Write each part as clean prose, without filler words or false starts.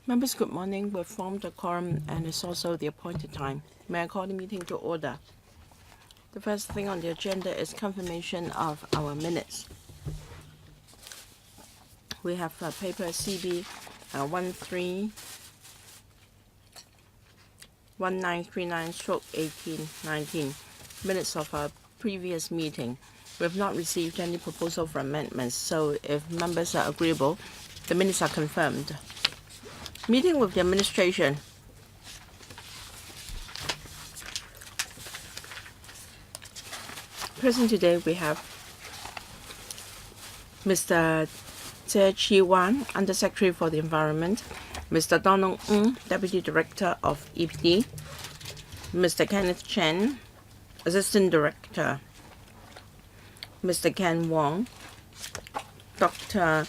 Members, good morning. We've formed the quorum and it's also the appointed time. May I call the meeting to order? The first thing on the agenda is confirmation of our minutes. We have paper CB 131939/1819, minutes of our previous meeting. We have not received any proposal for amendments, so if members are agreeable, the minutes are confirmed. Meeting with the administration. Present today we have Mr. CHU Hoi-dick, Undersecretary for the Environment, Mr. Donald Ng, Deputy Director of EPD, Mr. Kenneth Chen, Assistant Director, Mr. Ken Wong, Dr.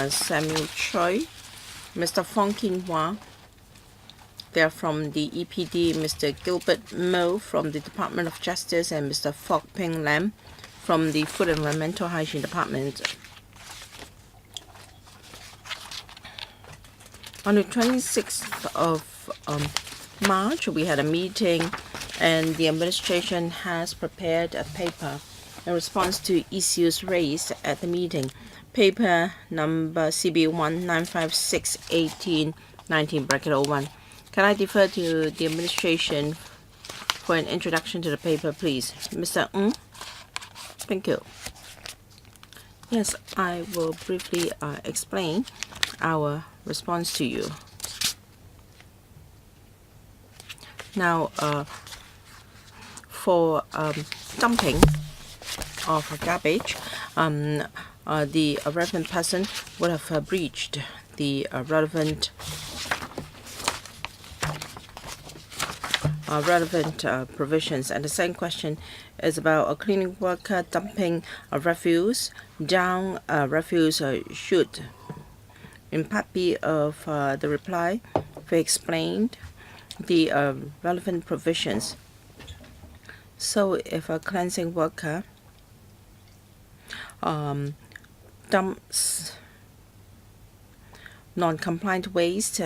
Samuel Choi, Mr. Fong Kin Hua. They are from the EPD, Mr. Gilbert Mo from the Department of Justice, and Mr. Fok Ping Lam from the Food and Environmental Hygiene Department. On the 26th of March, we had a meeting, and the administration has prepared a paper in response to issues raised at the meeting. Paper number CB 1956/1819/01. Can I defer to the administration for an introduction to the paper, please? Mr. Ng? Thank you. Yes, I will briefly explain our response to you. Now, for dumping of garbage, the relevant person would have breached the relevant provisions. And the second question is about a cleaning worker dumping refuse down a refuse chute. In part B of the reply, we explained the relevant provisions. So if a cleansing worker dumps non-compliant waste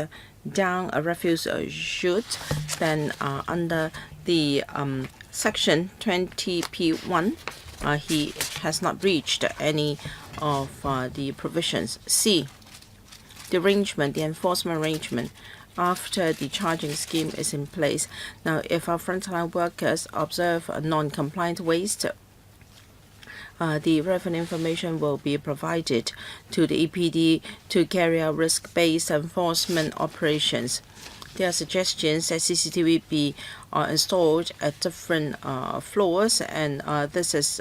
down a refuse chute, then under the section 20P1, he has not breached any of the provisions. C, the arrangement, the enforcement arrangement after the charging scheme is in place. Now, if our frontline workers observe a non-compliant waste, the relevant information will be provided to the EPD to carry out risk-based enforcement operations. There are suggestions that CCTV be installed at different floors, and this is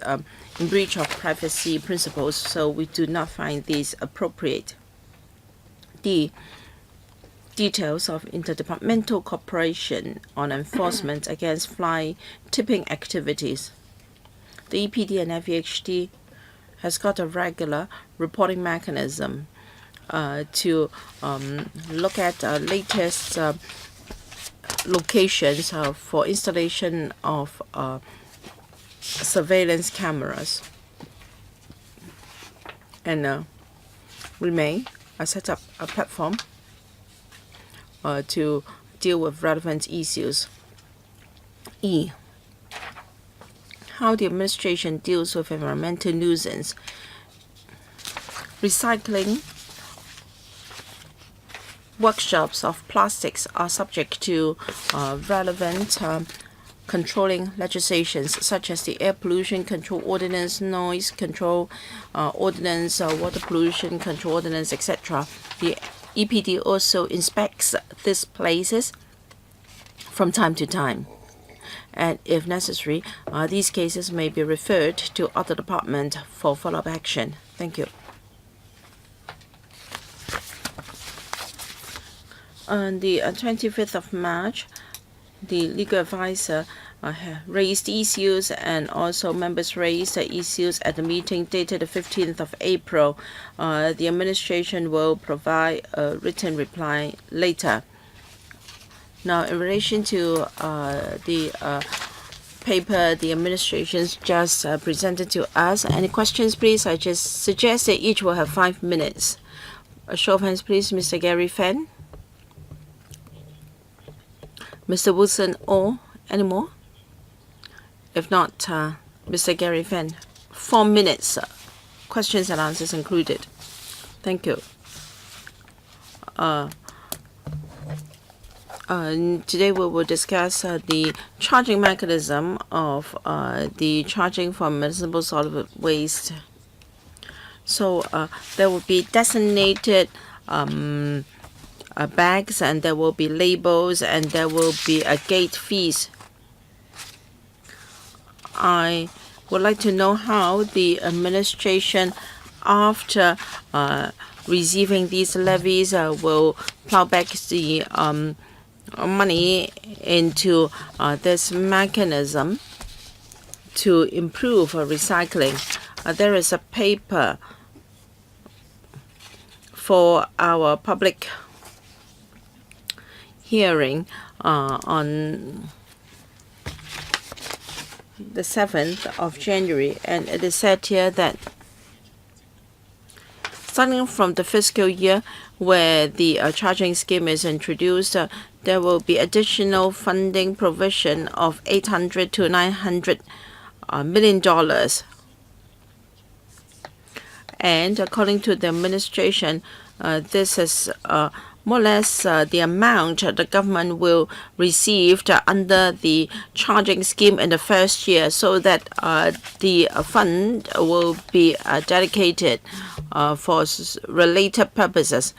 in breach of privacy principles, so we do not find these appropriate. The details of interdepartmental cooperation on enforcement against fly tipping activities. The EPD and FEHD has got a regular reporting mechanism to look at latest locations for installation of surveillance cameras. And we may set up a platform to deal with relevant issues. E, how the administration deals with environmental nuisance. Recycling workshops of plastics are subject to relevant controlling legislations such as the Air Pollution Control Ordinance, Noise Control Ordinance, Water Pollution Control Ordinance, etc. The EPD also inspects these places from time to time. And if necessary, these cases may be referred to other departments for follow-up action. Thank you. On the 25th of March, the legal advisor raised issues, and also members raised issues at the meeting dated the 15th of April. The administration will provide a written reply later. Now, in relation to the paper the administration just presented to us, any questions, please? I just suggest that each will have 5 minutes. A show of hands, please. Mr. Gary Fan. Mr. Wilson or any more? If not, Mr. Gary Fan. 4 minutes. Questions and answers included. Thank you. Today we will discuss the charging mechanism of the charging for municipal solid waste. So there will be designated bags, and there will be labels, and there will be gate fees. I would like to know how the administration, after receiving these levies, will plow back the money into this mechanism to improve recycling. There is a paper for our public hearing on the 7th of January, and it is said here that starting from the fiscal year where the charging scheme is introduced, there will be additional funding provision of $800 to $900 million. And according to the administration, this is more or less the amount the government will receive under the charging scheme in the first year, so that the fund will be dedicated for related purposes.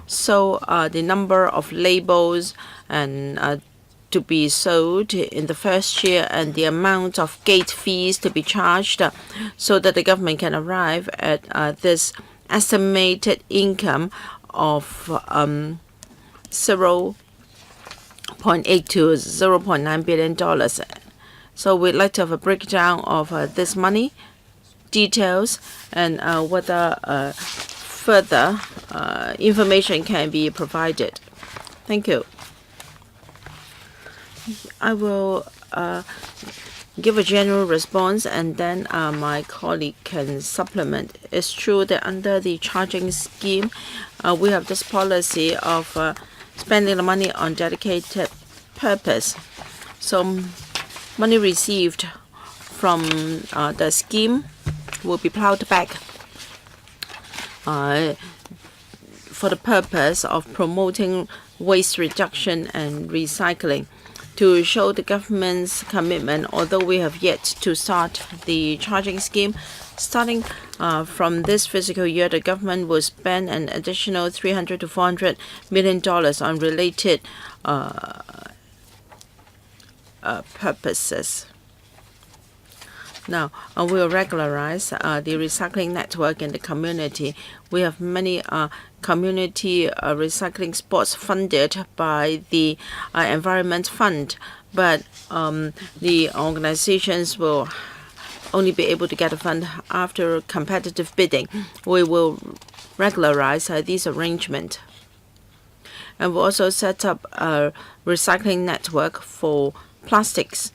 So the number of labels and to be sold in the first year, and the amount of gate fees to be charged, so that the government can arrive at this estimated income of 0.8 to $0.9 billion. So we'd like to have a breakdown of this money details, and whether further information can be provided. Thank you. I will give a general response, and then my colleague can supplement. It's true that under the charging scheme, we have this policy of spending the money on dedicated purpose. So money received from the scheme will be plowed back for the purpose of promoting waste reduction and recycling. To show the government's commitment, although we have yet to start the charging scheme, starting from this fiscal year, the government will spend an additional $300 to $400 million on related purposes. Now, we will regularize the recycling network in the community. We have many community recycling spots funded by the Environment Fund, but the organizations will only be able to get a fund after competitive bidding. We will regularize these arrangements. And we'll also set up a recycling network for plastics.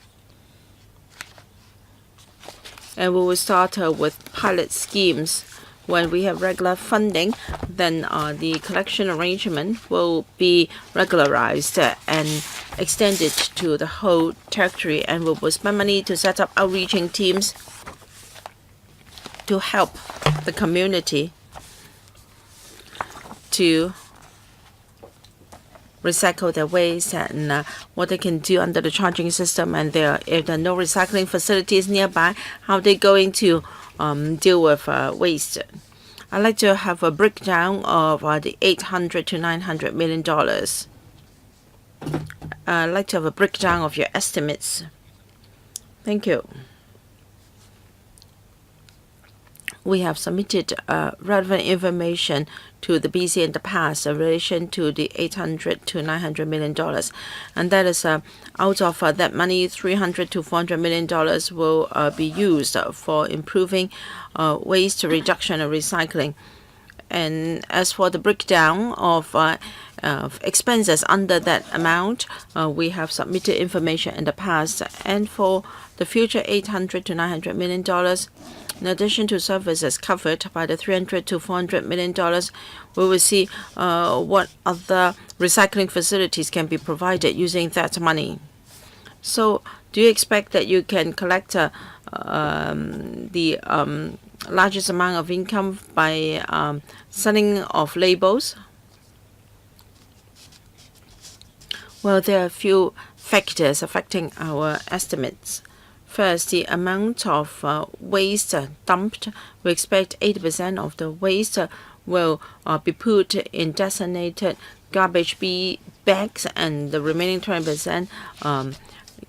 And we will start with pilot schemes. When we have regular funding, then the collection arrangement will be regularized and extended to the whole territory, and we will spend money to set up outreaching teams to help the community to recycle their waste, and what they can do under the charging system, and if there are no recycling facilities nearby, how they're going to deal with waste. I'd like to have a breakdown of the $800 to $900 million. I'd like to have a breakdown of your estimates. Thank you. We have submitted relevant information to the BC in the past in relation to the $800 to $900 million, and that is out of that money, $300 to $400 million will be used for improving waste reduction and recycling. And as for the breakdown of expenses under that amount, we have submitted information in the past. And for the future $800 to $900 million. In addition to services covered by the $300 to $400 million, we will see what other recycling facilities can be provided using that money. So, do you expect that you can collect the largest amount of income by selling of labels? Well, there are a few factors affecting our estimates. First, the amount of waste dumped. We expect 80% of the waste will be put in designated garbage bags, and the remaining 20%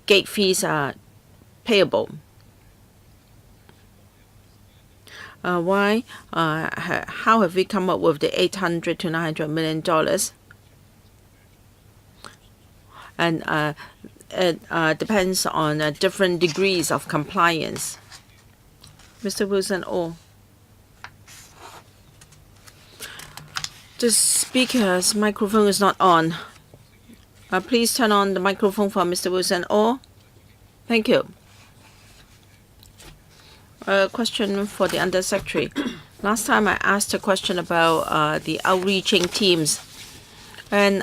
gate fees are payable. Why? How have we come up with the $800 to $900 million? And it depends on different degrees of compliance. Mr. Wilson, the speaker's microphone is not on. Please turn on the microphone for Mr. Wilson. Thank you. A question for the Undersecretary. Last time I asked a question about the outreaching teams. And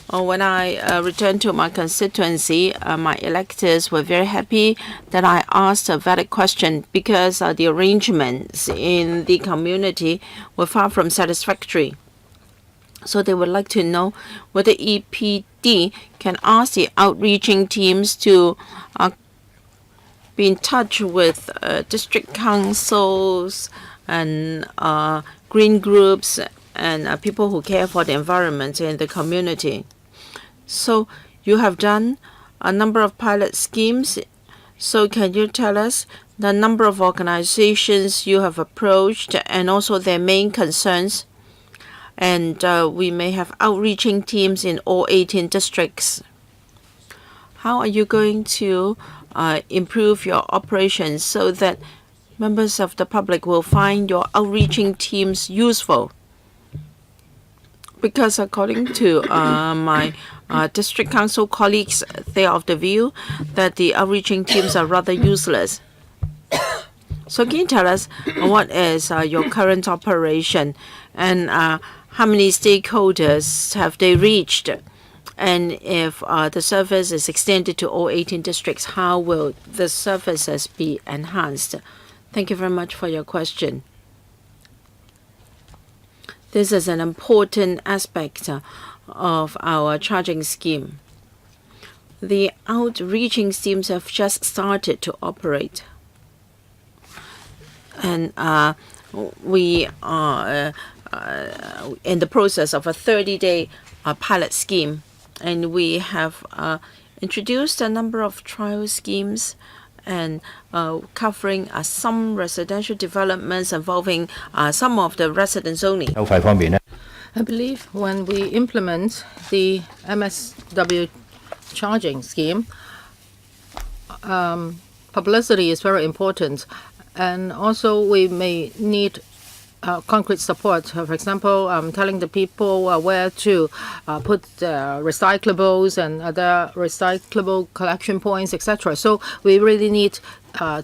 when I returned to my constituency, my electors were very happy that I asked a valid question, because the arrangements in the community were far from satisfactory. So they would like to know whether EPD can ask the outreaching teams to be in touch with district councils and green groups and people who care for the environment in the community. So you have done a number of pilot schemes. So can you tell us the number of organizations you have approached and also their main concerns? And we may have outreaching teams in all 18 districts. How are you going to improve your operations so that members of the public will find your outreaching teams useful? Because according to my district council colleagues, they are of the view that the outreaching teams are rather useless. So can you tell us what is your current operation, and how many stakeholders have they reached? And if the service is extended to all 18 districts, how will the services be enhanced? Thank you very much for your question. This is an important aspect of our charging scheme. The outreaching schemes have just started to operate. And we are in the process of a 30-day pilot scheme. And we have introduced a number of trial schemes and covering some residential developments involving some of the residents only. I believe when we implement the MSW charging scheme, publicity is very important. And also we may need concrete support. For example, telling the people where to put recyclables and other recyclable collection points, etc. So we really need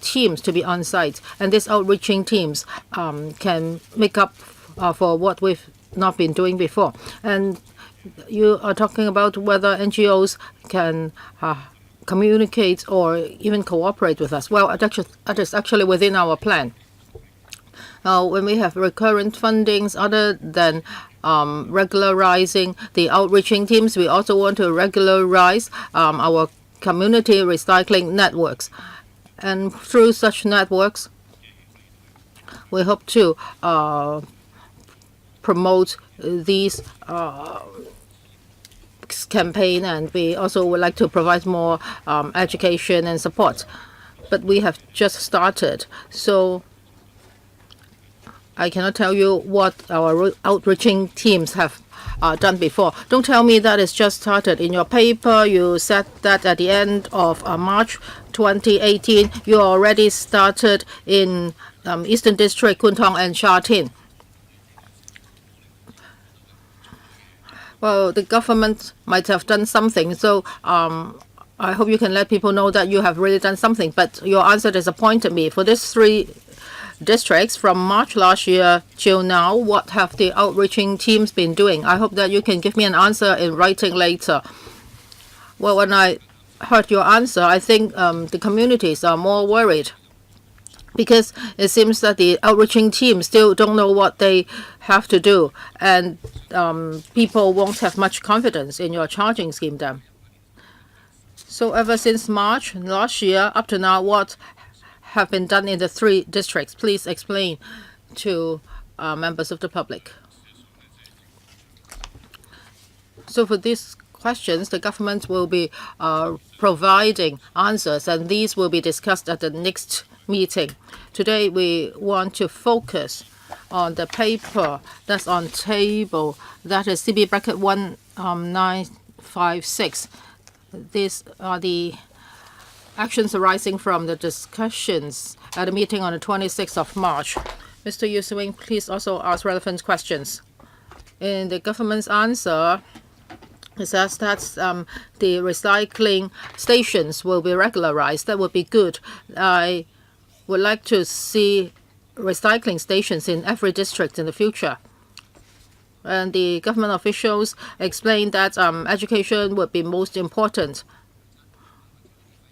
teams to be on site, and these outreaching teams can make up for what we've not been doing before. And you are talking about whether NGOs can communicate or even cooperate with us. Well, that is actually within our plan. When we have recurrent fundings, other than regularizing the outreaching teams, we also want to regularize our community recycling networks. And through such networks, we hope to promote these campaign, and we also would like to provide more education and support. But we have just started, so I cannot tell you what our outreaching teams have done before. Don't tell me that it's just started. In your paper, you said that at the end of March 2018, you already started in Eastern District, Kwun Tong and Sha Tin. Well, the government might have done something. So I hope you can let people know that you have really done something. But your answer disappointed me. For these 3 districts from March last year till now, what have the outreaching teams been doing? I hope that you can give me an answer in writing later. Well, when I heard your answer, I think the communities are more worried because it seems that the outreaching team still don't know what they have to do, and people won't have much confidence in your charging scheme then. So ever since March last year up to now, what have been done in the 3 districts? Please explain to members of the public. So for these questions, the government will be providing answers, and these will be discussed at the next meeting. Today, we want to focus on the paper that's on table, that is CB bracket 1956. These are the actions arising from the discussions at a meeting on the 26th of March. Mr. Yu Swing, please also ask relevant questions. In the government's answer, it says that the recycling stations will be regularized. That would be good. I would like to see recycling stations in every district in the future. And the government officials explained that education would be most important,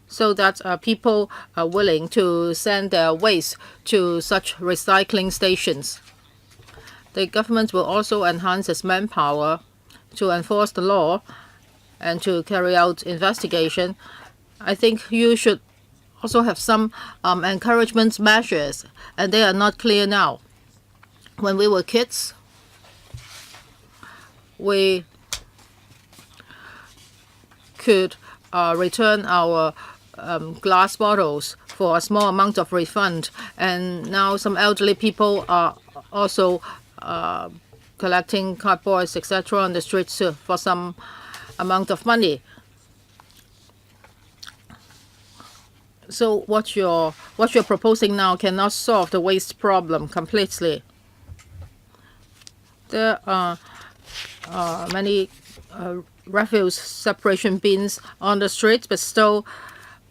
so that people are willing to send their waste to such recycling stations. The government will also enhance its manpower to enforce the law and to carry out investigation. I think you should also have some encouragement measures, and they are not clear now. When we were kids, we could return our glass bottles for a small amount of refund, and now some elderly people are also collecting cardboards, etc., on the streets for some amount of money. So what you're proposing now cannot solve the waste problem completely. There are many refuse separation bins on the streets, but still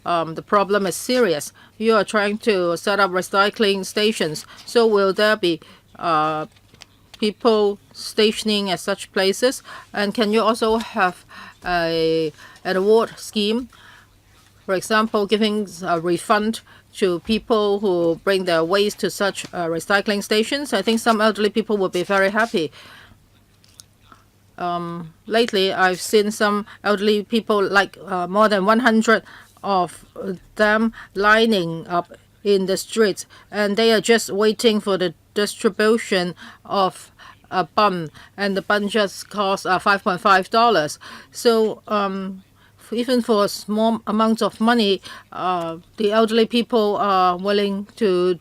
the problem is serious. You are trying to set up recycling stations. So will there be people stationing at such places? And can you also have an award scheme? For example, giving a refund to people who bring their waste to such recycling stations. I think some elderly people would be very happy. Lately, I've seen some elderly people, like more than 100 of them, lining up in the streets, and they are just waiting for the distribution of a bun, and the bun just costs $5.5. So even for a small amount of money, the elderly people are willing to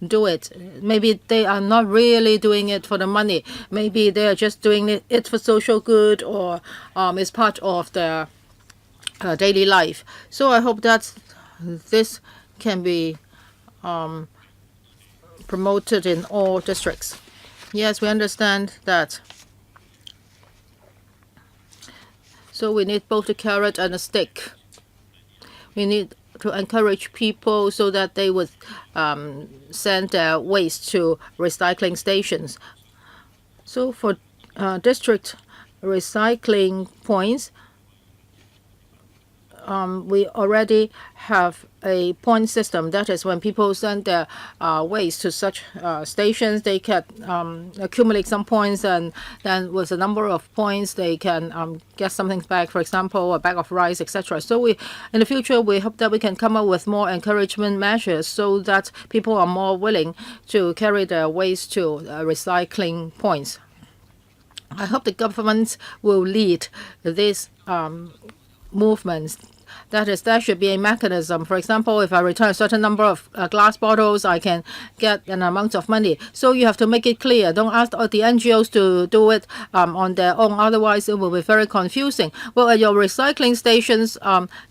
do it. Maybe they are not really doing it for the money. Maybe they are just doing it for social good, or it's part of their daily life. So I hope that this can be promoted in all districts. Yes, we understand that. So we need both the carrot and the stick. We need to encourage people so that they would send their waste to recycling stations. So for district recycling points, we already have a point system. That is, when people send their waste to such stations, they can accumulate some points, and then with a number of points, they can get something back, for example, a bag of rice, etc. So in the future, we hope that we can come up with more encouragement measures so that people are more willing to carry their waste to recycling points. I hope the government will lead these movements. That is, there should be a mechanism. For example, if I return a certain number of glass bottles, I can get an amount of money. So you have to make it clear. Don't ask the NGOs to do it on their own. Otherwise, it will be very confusing. Well, at your recycling stations,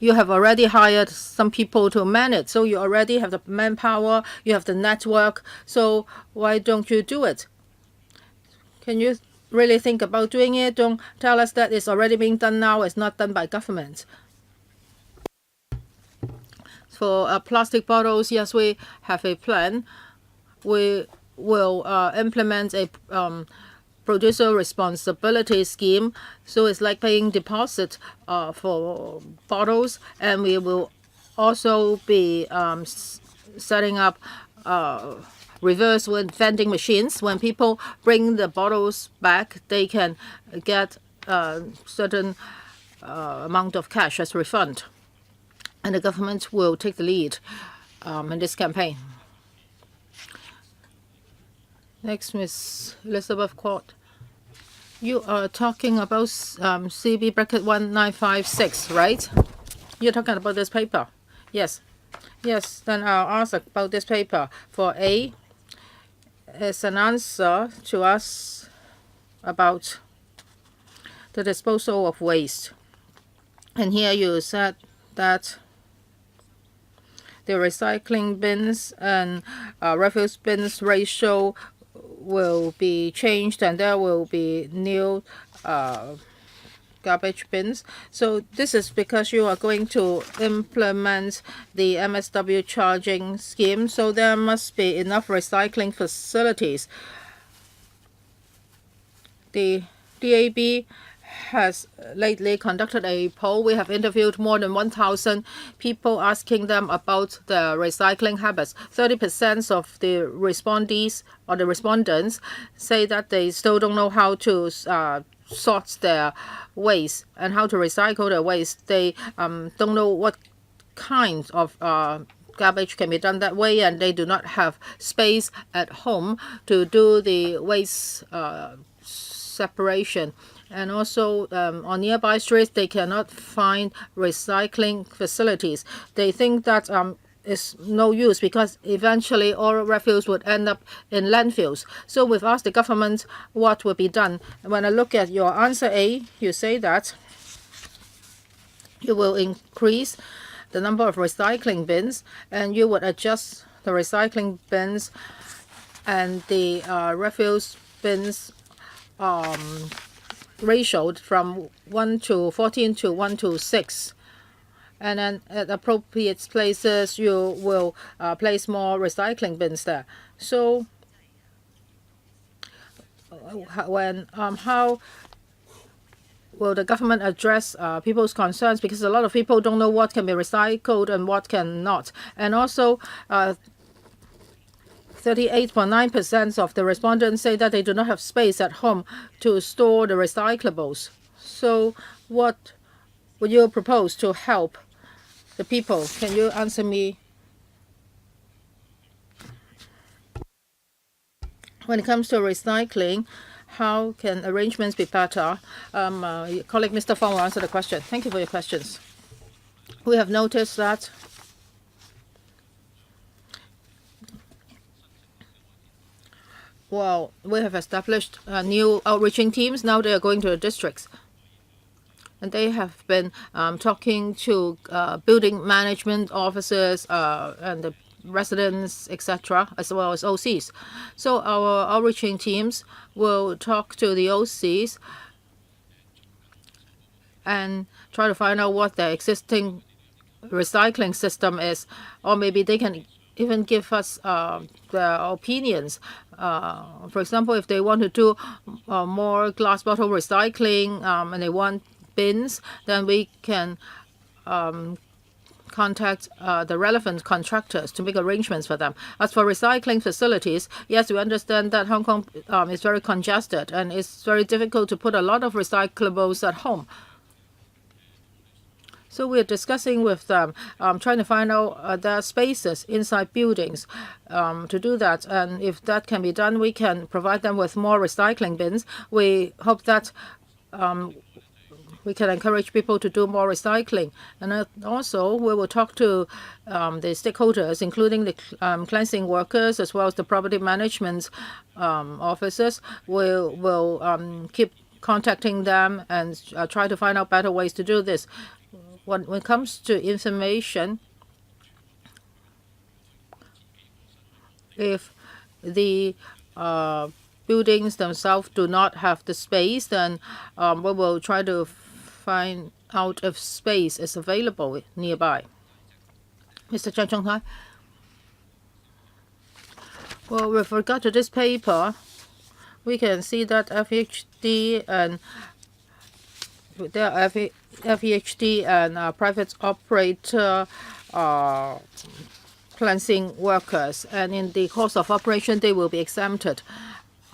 you have already hired some people to man it. So you already have the manpower, you have the network. So why don't you do it? Can you really think about doing it? Don't tell us that it's already being done now. It's not done by government. For plastic bottles, yes, we have a plan. We will implement a producer responsibility scheme. So it's like paying deposit for bottles, and we will also be setting up reverse vending machines. When people bring the bottles back, they can get a certain amount of cash as refund. And the government will take the lead in this campaign. Next, Ms. Elizabeth Court. You are talking about CB bracket 1956, right? You're talking about this paper. Yes. Yes, then I'll ask about this paper. For A, it's an answer to us about the disposal of waste. And here you said that the recycling bins and refuse bins ratio will be changed, and there will be new garbage bins. So this is because you are going to implement the MSW charging scheme, so there must be enough recycling facilities. The DAB has lately conducted a poll. We have interviewed more than 1,000 people, asking them about their recycling habits. 30% of the respondees or the respondents say that they still don't know how to sort their waste and how to recycle their waste. They don't know what kind of garbage can be done that way, and they do not have space at home to do the waste separation. And also on nearby streets, they cannot find recycling facilities. They think that is no use because eventually all refuse would end up in landfills. So we've asked the government what will be done. When I look at your answer A, you say that you will increase the number of recycling bins and you would adjust the recycling bins and the refuse bins ratio from 1 to 14 to 1 to 6. And then at appropriate places, you will place more recycling bins there. So when how will the government address people's concerns? Because a lot of people don't know what can be recycled and what cannot. And also 38.9% of the respondents say that they do not have space at home to store the recyclables. So what would you propose to help the people? Can you answer me? When it comes to recycling, how can arrangements be better? Colleague Mr. Fong will answer the question. Thank you for your questions. We have noticed that we have established new outreaching teams. Now they are going to the districts. And they have been talking to building management officers and the residents, etc., as well as OCs. So our outreaching teams will talk to the OCs and try to find out what their existing recycling system is, or maybe they can even give us their opinions. For example, if they want to do more glass bottle recycling and they want bins, then we can contact the relevant contractors to make arrangements for them. As for recycling facilities, yes, we understand that Hong Kong is very congested and it's very difficult to put a lot of recyclables at home. So we're discussing with them, trying to find out their spaces inside buildings to do that. And if that can be done, we can provide them with more recycling bins. We hope that we can encourage people to do more recycling. And also, we will talk to the stakeholders, including the cleansing workers, as well as the property management officers. We'll keep contacting them and try to find out better ways to do this. When it comes to information, if the buildings themselves do not have the space, then we will try to find out if space is available nearby. Mr. Chang Chong-hai. Well, with regard to this paper, we can see that FHD and private operator cleansing workers, and in the course of operation, they will be exempted.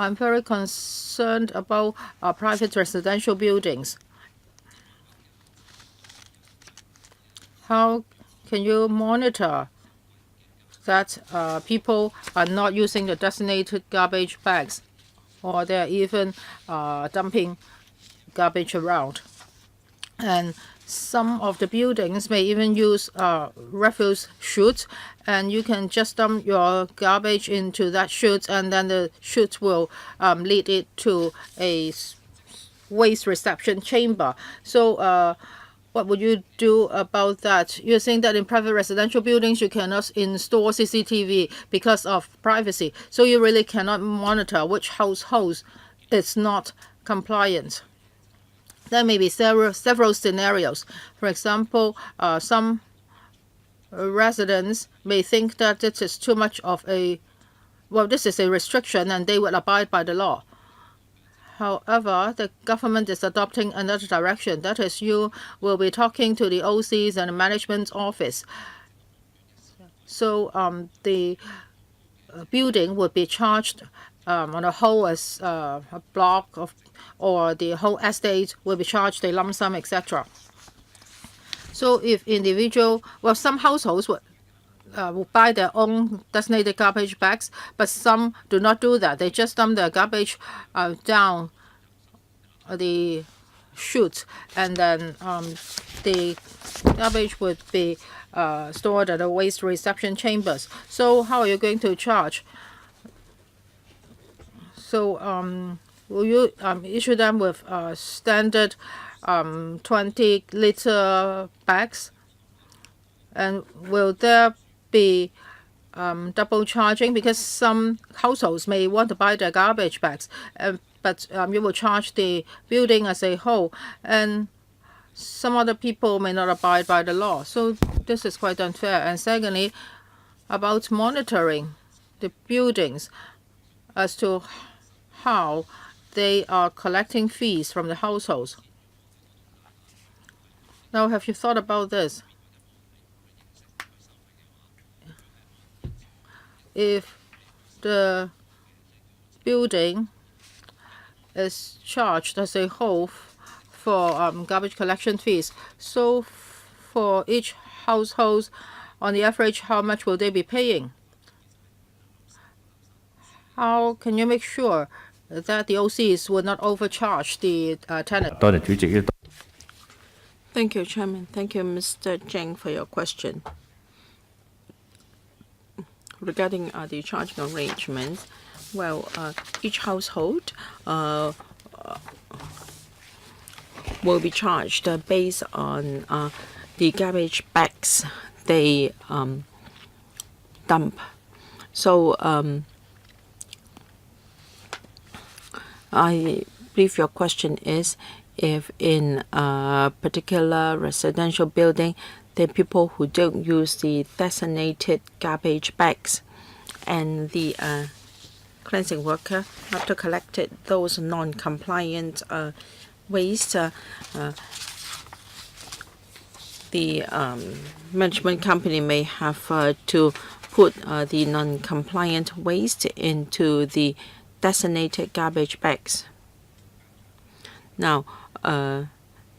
I'm very concerned about private residential buildings. How can you monitor that people are not using the designated garbage bags, or they're even dumping garbage around? And some of the buildings may even use refuse chutes, and you can just dump your garbage into that chute, and then the chute will lead it to a waste reception chamber. So what would you do about that? You're saying that in private residential buildings you cannot install CCTV because of privacy. So you really cannot monitor which households is not compliant. There may be several scenarios. For example, some residents may think that this is too much of this is a restriction and they will abide by the law. However, the government is adopting another direction. That is, you will be talking to the OCs and the management office. So the building would be charged on a whole as a block of, or the whole estate will be charged a lump sum, etc. So if some households would buy their own designated garbage bags, but some do not do that. They just dump their garbage down the chute, and then the garbage would be stored at the waste reception chambers. So how are you going to charge? So will you issue them with standard 20-liter bags? And will there be double charging? Because some households may want to buy their garbage bags, but you will charge the building as a whole, and some other people may not abide by the law. So this is quite unfair. And secondly, about monitoring the buildings as to how they are collecting fees from the households. Now, have you thought about this? If the building is charged as a whole for garbage collection fees, so for each household, on the average, how much will they be paying? How can you make sure that the OCs will not overcharge the tenant? Thank you, Chairman. Thank you, Mr. Zhang, for your question. Regarding the charging arrangements, well, each household will be charged based on the garbage bags they dump. So I believe your question is if in a particular residential building, there are people who don't use the designated garbage bags, and the cleansing worker have to collect those non-compliant waste. The management company may have to put the non-compliant waste into the designated garbage bags. Now,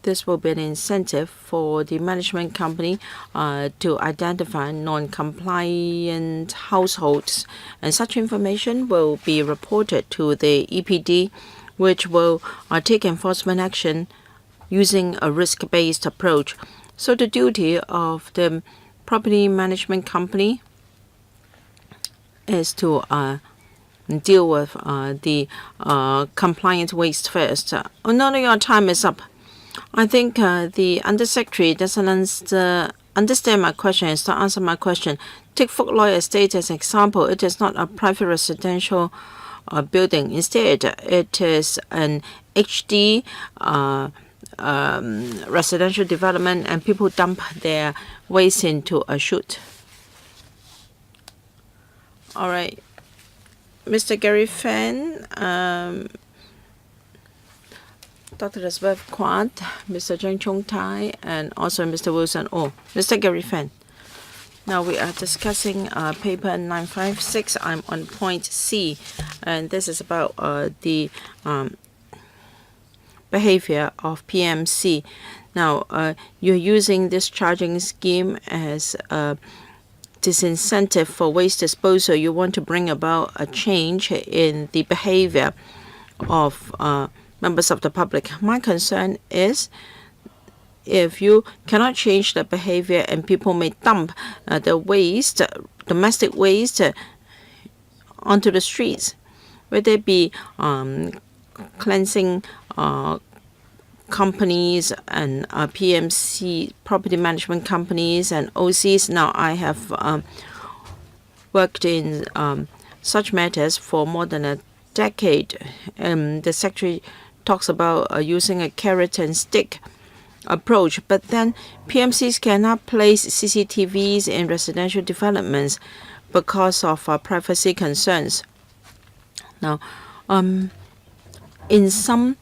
this will be an incentive for the management company to identify non-compliant households, and such information will be reported to the EPD, which will take enforcement action using a risk-based approach. So the duty of the property management company is to deal with the compliant waste first. No, your time is up. I think the Undersecretary doesn't understand my question. Is to answer my question. Take Fook Loi Estate as an example. It is not a private residential building. Instead, it is an HD residential development, and people dump their waste into a chute. All right. Mr. Gary Fan, Dr. Elizabeth Quad, Mr. Zheng Chung Tai, and also Mr. Wilson Oh. Mr. Gary Fan. Now we are discussing paper 956. I'm on point C, and this is about the behavior of PMC. Now, you're using this charging scheme as a disincentive for waste disposal. You want to bring about a change in the behavior of members of the public. My concern is if you cannot change the behavior and people may dump the waste, domestic waste, onto the streets, whether it be cleansing companies and PMC, property management companies and OCs. Now, I have worked in such matters for more than a decade. The secretary talks about using a carrot and stick approach, but then PMCs cannot place CCTVs in residential developments because of privacy concerns. Now, in some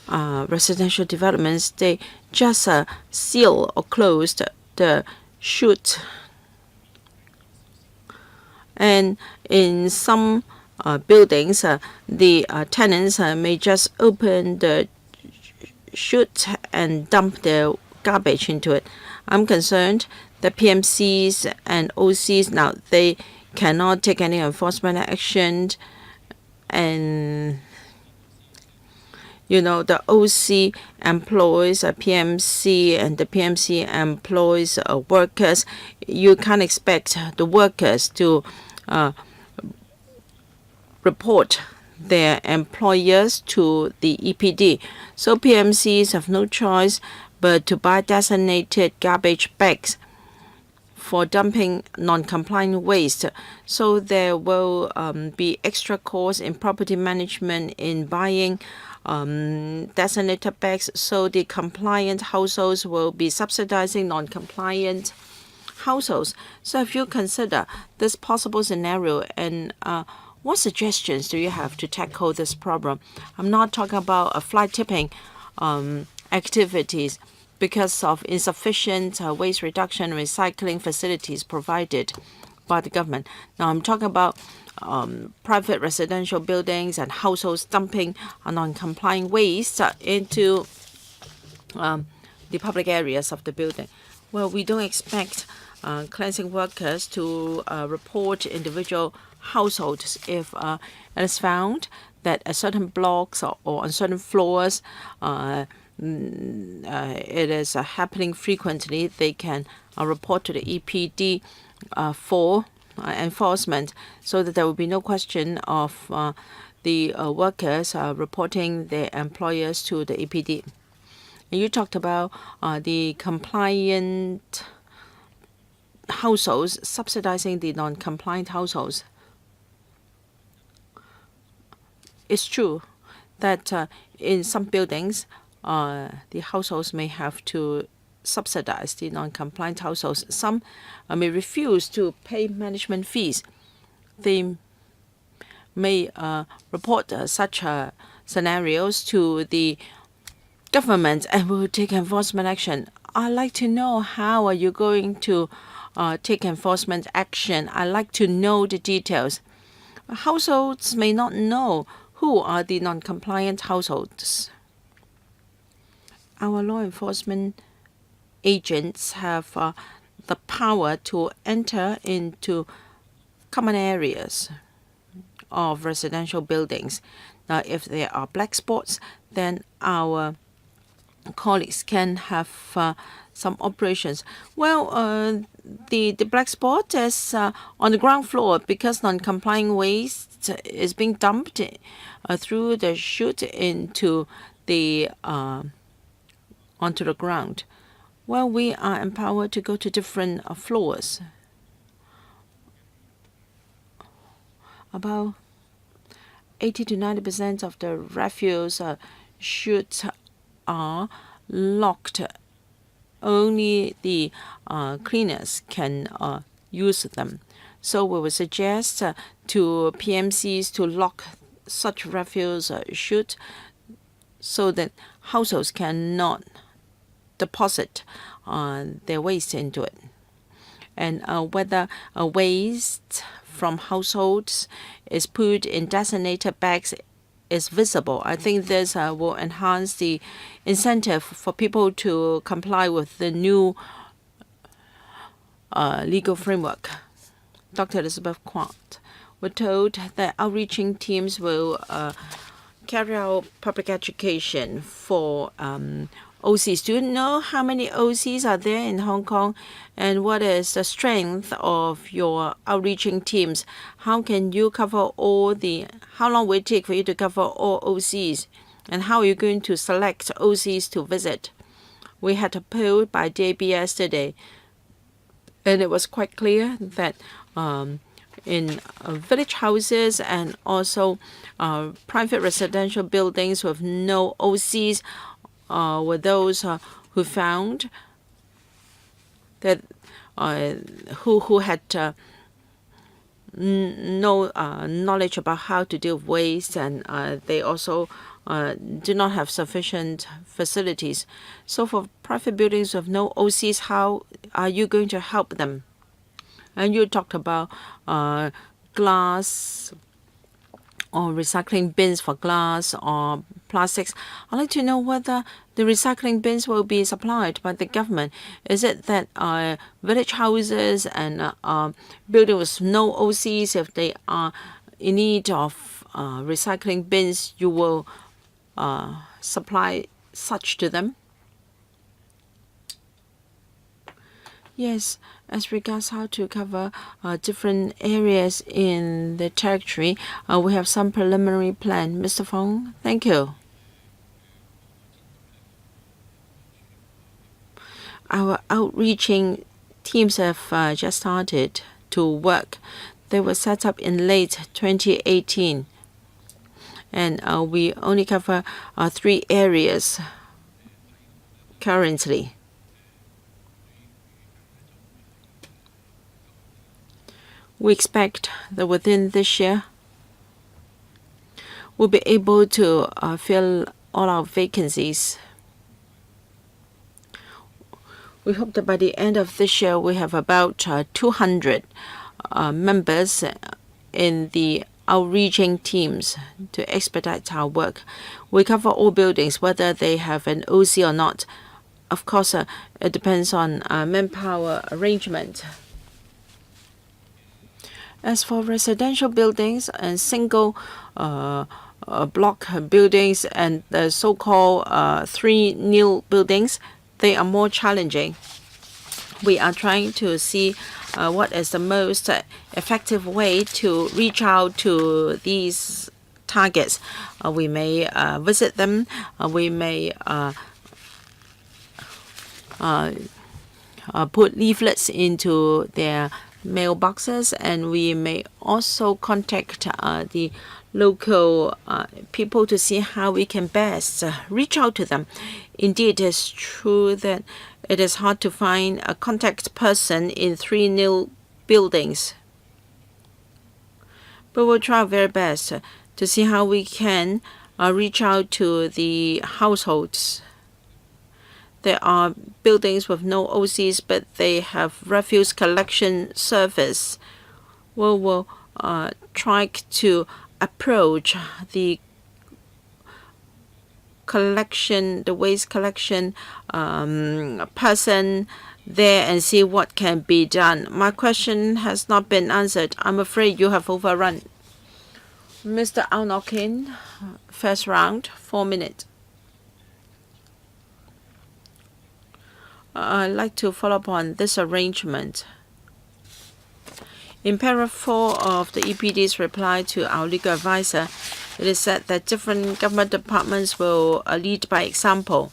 residential developments, they just seal or close the chute, and in some buildings, the tenants may just open the chute and dump their garbage into it. I'm concerned that PMCs and OCs now they cannot take any enforcement action, and the OC employs a PMC and the PMC employs workers. You can't expect the workers to report their employers to the EPD. So PMCs have no choice but to buy designated garbage bags for dumping non-compliant waste. So there will be extra costs in property management in buying designated bags. So the compliant households will be subsidizing non-compliant households. So if you consider this possible scenario, and what suggestions do you have to tackle this problem? I'm not talking about fly tipping activities because of insufficient waste reduction and recycling facilities provided by the government. Now I'm talking about private residential buildings and households dumping non-compliant waste into the public areas of the building. Well, we don't expect cleansing workers to report individual households if it is found that at certain blocks or on certain floors it is happening frequently. They can report to the EPD for enforcement, so that there will be no question of the workers reporting their employers to the EPD. And you talked about the compliant households subsidizing the non-compliant households. It's true that in some buildings, the households may have to subsidize the non-compliant households. Some may refuse to pay management fees. They may report such scenarios to the government and will take enforcement action. I'd like to know how are you going to take enforcement action. I'd like to know the details. Households may not know who are the non-compliant households. Our law enforcement agents have the power to enter into common areas of residential buildings. Now, if there are black spots, then our colleagues can have some operations. Well, the black spot is on the ground floor because non-compliant waste is being dumped through the chute into the onto the ground. Well, we are empowered to go to different floors. About 80 to 90% of the refuse chutes are locked. Only the cleaners can use them. So we would suggest to PMCs to lock such refuse chute so that households cannot deposit their waste into it. And whether waste from households is put in designated bags is visible. I think this will enhance the incentive for people to comply with the new legal framework. Dr. Elizabeth Quant, we're told that outreaching teams will carry out public education for OCs. Do you know how many OCs are there in Hong Kong, and what is the strength of your outreaching teams? How can you cover how long will it take for you to cover all OCs, and how are you going to select OCs to visit? We had a poll by DAB yesterday, and it was quite clear that in village houses and also private residential buildings with no OCs were those who found that who had no knowledge about how to deal with waste, and they also do not have sufficient facilities. So for private buildings with no OCs, how are you going to help them? And you talked about glass or recycling bins for glass or plastics. I'd like to know whether the recycling bins will be supplied by the government. Is it that village houses and buildings with no OCs, if they are in need of recycling bins, you will supply such to them? Yes, as regards how to cover different areas in the territory, we have some preliminary plan. Mr. Fong, thank you. Our outreaching teams have just started to work. They were set up in late 2018, and we only cover 3 areas currently. We expect that within this year, we'll be able to fill all our vacancies. We hope that by the end of this year, we have about 200 members in the outreaching teams to expedite our work. We cover all buildings, whether they have an OC or not. Of course, it depends on manpower arrangement. As for residential buildings and single block buildings and the so-called 3 new buildings, they are more challenging. We are trying to see what is the most effective way to reach out to these targets. We may visit them. We may put leaflets into their mailboxes, and we may also contact the local people to see how we can best reach out to them. Indeed, it is true that it is hard to find a contact person in 3 new buildings. But we'll try our very best to see how we can reach out to the households. There are buildings with no OCs, but they have refuse collection service. We will try to approach the waste collection person there and see what can be done. My question has not been answered. I'm afraid you have overrun. Mr. Alnokin, first round, 4 minutes. I'd like to follow up on this arrangement. In paragraph 4 of the EPD's reply to our legal advisor, it is said that different government departments will lead by example.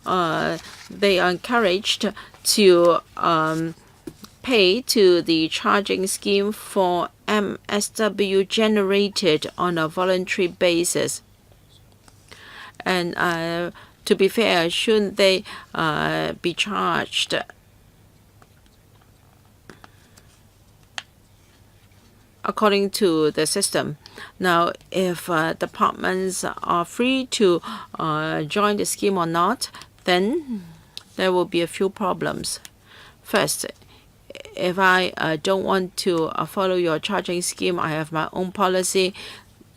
They are encouraged to pay to the charging scheme for MSW generated on a voluntary basis. And to be fair, shouldn't they be charged according to the system? Now, if departments are free to join the scheme or not, then there will be a few problems. First, if I don't want to follow your charging scheme, I have my own policy.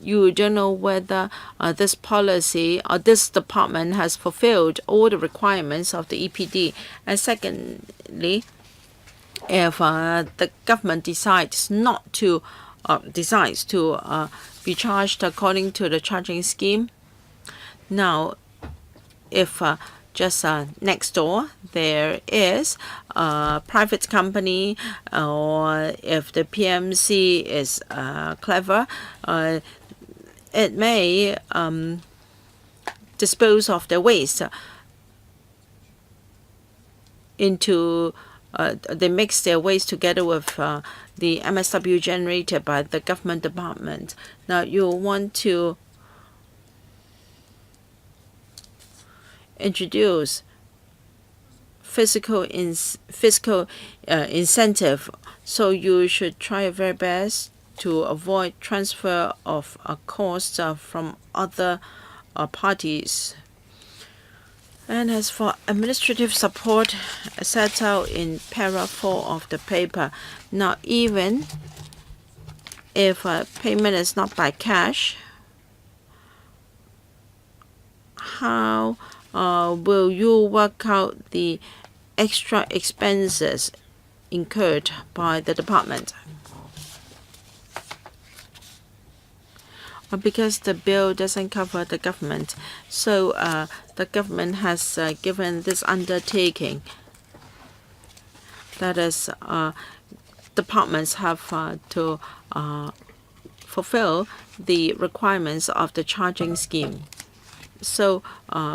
You don't know whether this policy or this department has fulfilled all the requirements of the EPD. And secondly, if the government decides to be charged according to the charging scheme, now if just next door there is a private company, or if the PMC is clever, it may dispose of their waste into they mix their waste together with the MSW generated by the government department. Now you want to introduce fiscal incentive, so you should try your very best to avoid transfer of costs from other parties. And as for administrative support set out in paragraph 4 of the paper, now even if payment is not by cash, how will you work out the extra expenses incurred by the department? Because the bill doesn't cover the government, so the government has given this undertaking. That is, departments have to fulfill the requirements of the charging scheme. So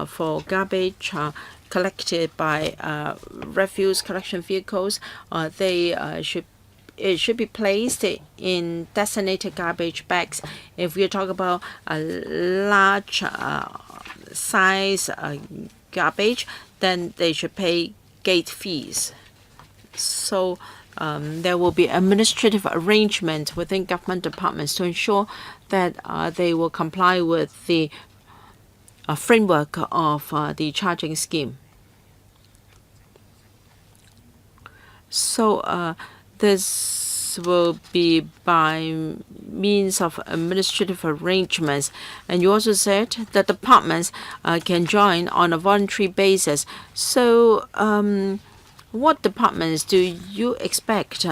for garbage collected by refuse collection vehicles, it should be placed in designated garbage bags. If you talk about a large size garbage, then they should pay gate fees. So there will be administrative arrangement within government departments to ensure that they will comply with the framework of the charging scheme. So this will be by means of administrative arrangements. And you also said that departments can join on a voluntary basis. So what departments do you expect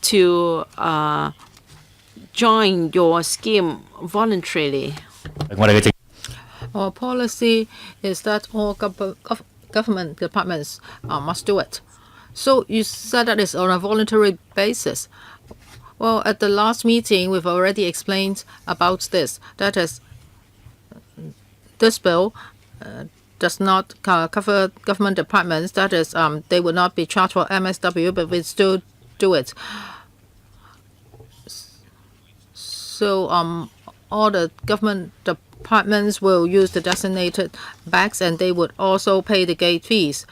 to join your scheme voluntarily? Our policy is that all government departments must do it. So you said that it's on a voluntary basis. Well, at the last meeting, we've already explained about this. That is, this bill does not cover government departments. That is, they will not be charged for MSW, but we still do it. So all the government departments will use the designated bags, and they would also pay the gate fees.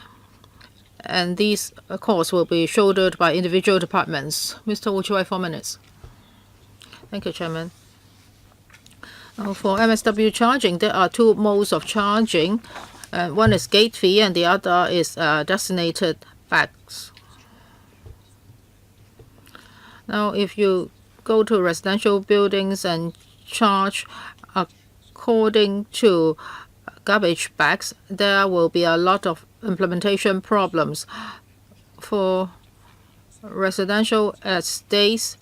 And these costs will be shouldered by individual departments. Mr. Wu Chi, 4 minutes. Thank you, Chairman. For MSW charging, there are two modes of charging. One is gate fee, and the other is designated bags. Now, if you go to residential buildings and charge according to garbage bags, there will be a lot of implementation problems. For residential estates,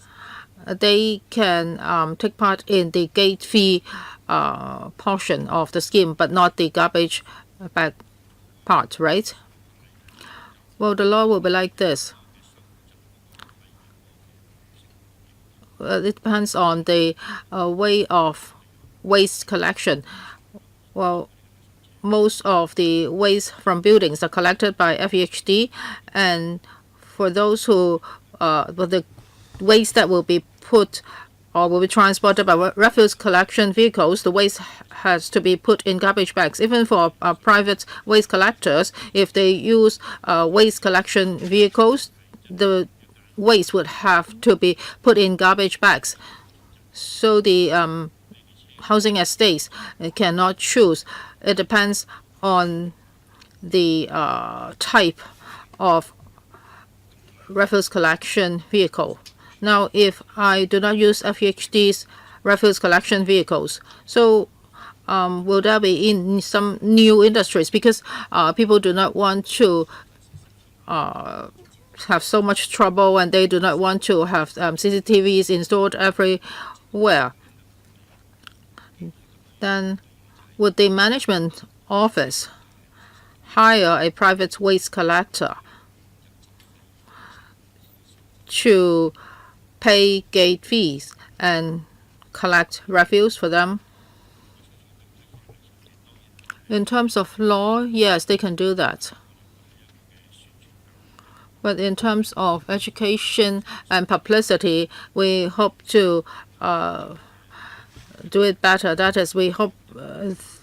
they can take part in the gate fee portion of the scheme, but not the garbage bag part, right? Well, the law will be like this. It depends on the way of waste collection. Well, most of the waste from buildings are collected by FEHD, and for those who, the waste that will be put or will be transported by refuse collection vehicles, the waste has to be put in garbage bags. Even for private waste collectors, if they use waste collection vehicles, the waste would have to be put in garbage bags. So the housing estates cannot choose. It depends on the type of refuse collection vehicle. Now, if I do not use FEHD's refuse collection vehicles, so will there be in some new industries? Because people do not want to have so much trouble, and they do not want to have CCTVs installed everywhere. Then would the management office hire a private waste collector to pay gate fees and collect refuse for them? In terms of law, yes, they can do that. But in terms of education and publicity, we hope to do it better. That is, we hope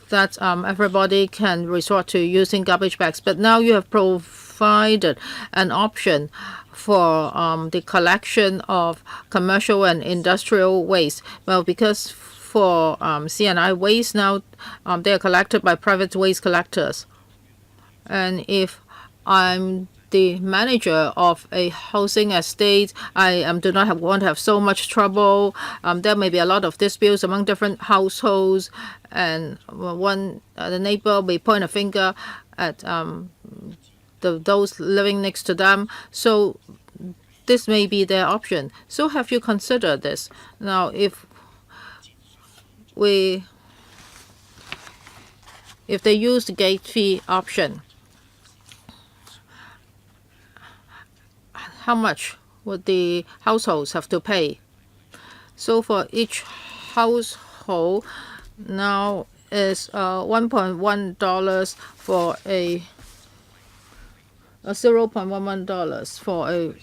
that everybody can resort to using garbage bags. But now you have provided an option for the collection of commercial and industrial waste. Well, because for C&I waste now, they are collected by private waste collectors. And if I'm the manager of a housing estate, I do not want to have so much trouble. There may be a lot of disputes among different households, and the neighbor may point a finger at those living next to them. So this may be their option. So have you considered this? Now, if they use the gate fee option, how much would the households have to pay? So for each household now is $1.1 for a $0.11 for a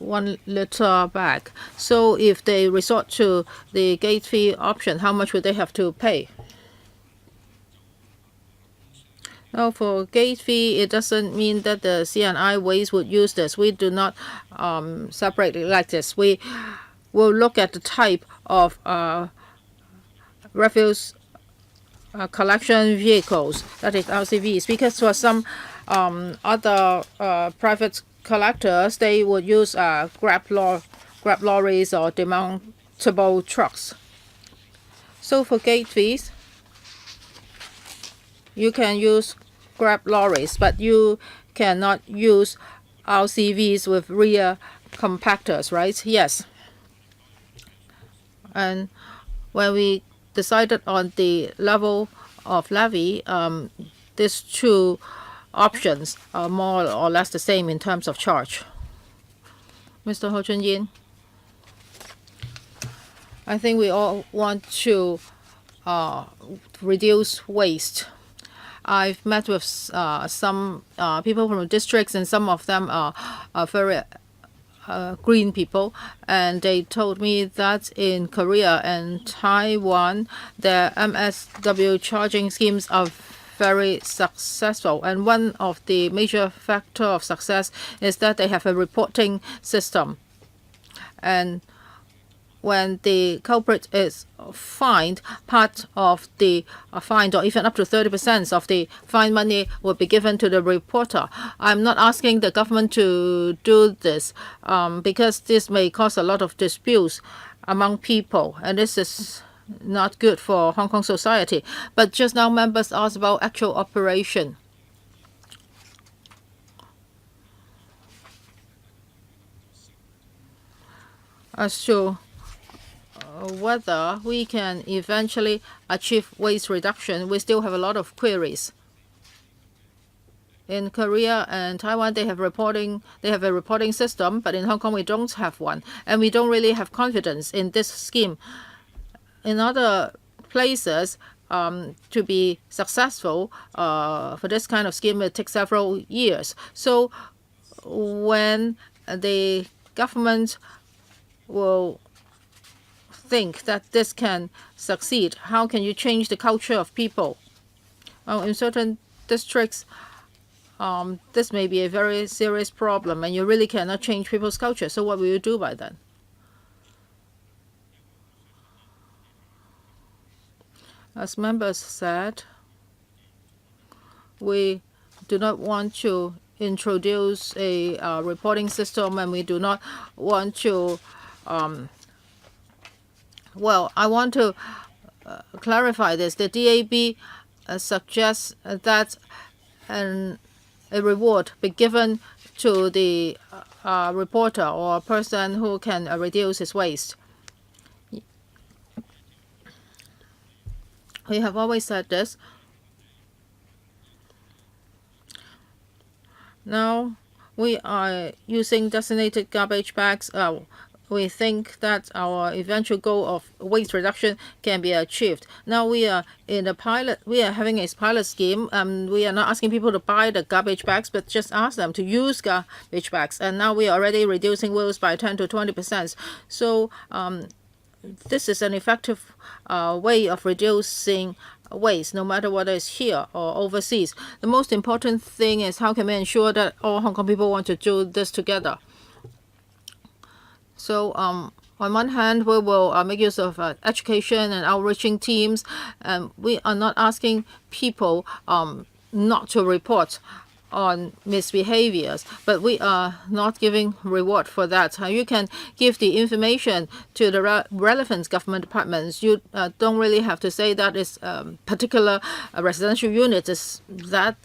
1 liter bag. So if they resort to the gate fee option, how much would they have to pay? Now, for gate fee, it doesn't mean that the C&I waste would use this. We do not separate it like this. We will look at the type of refuse collection vehicles, that is RCVs, because for some other private collectors, they would use grab lorries or demountable trucks. So for gate fees, you can use grab lorries, but you cannot use RCVs with rear compactors, right? Yes. And when we decided on the level of levy, these two options are more or less the same in terms of charge. Mr. Ho Chun-yin, I think we all want to reduce waste. I've met with some people from districts, and some of them are very green people, and they told me that in Korea and Taiwan, their MSW charging schemes are very successful. And one of the major factor of success is that they have a reporting system. And when the culprit is fined, part of the fine, or even up to 30% of the fine money, will be given to the reporter. I'm not asking the government to do this because this may cause a lot of disputes among people, and this is not good for Hong Kong society. But just now, members asked about actual operation. As to whether we can eventually achieve waste reduction, we still have a lot of queries. In Korea and Taiwan, they have a reporting system, but in Hong Kong we don't have one, and we don't really have confidence in this scheme. In other places, to be successful for this kind of scheme, it takes several years. So when the government will think that this can succeed? How can you change the culture of people? In certain districts, this may be a very serious problem, and you really cannot change people's culture. So what will you do by then? As members said, we do not want to introduce a reporting system, and we do not want to well, I want to clarify this. The DAB suggests that a reward be given to the reporter or a person who can reduce his waste. We have always said this. Now we are using designated garbage bags. We think that our eventual goal of waste reduction can be achieved. Now we are in a pilot. We are having a pilot scheme. We are not asking people to buy the garbage bags, but just ask them to use garbage bags. And now we are already reducing waste by 10 to 20%. So this is an effective way of reducing waste, no matter whether it's here or overseas. The most important thing is how can we ensure that all Hong Kong people want to do this together. So on one hand, we will make use of education and outreaching teams. We are not asking people not to report on misbehaviors, but we are not giving reward for that. You can give the information to the relevant government departments. You don't really have to say that is particular residential unit is that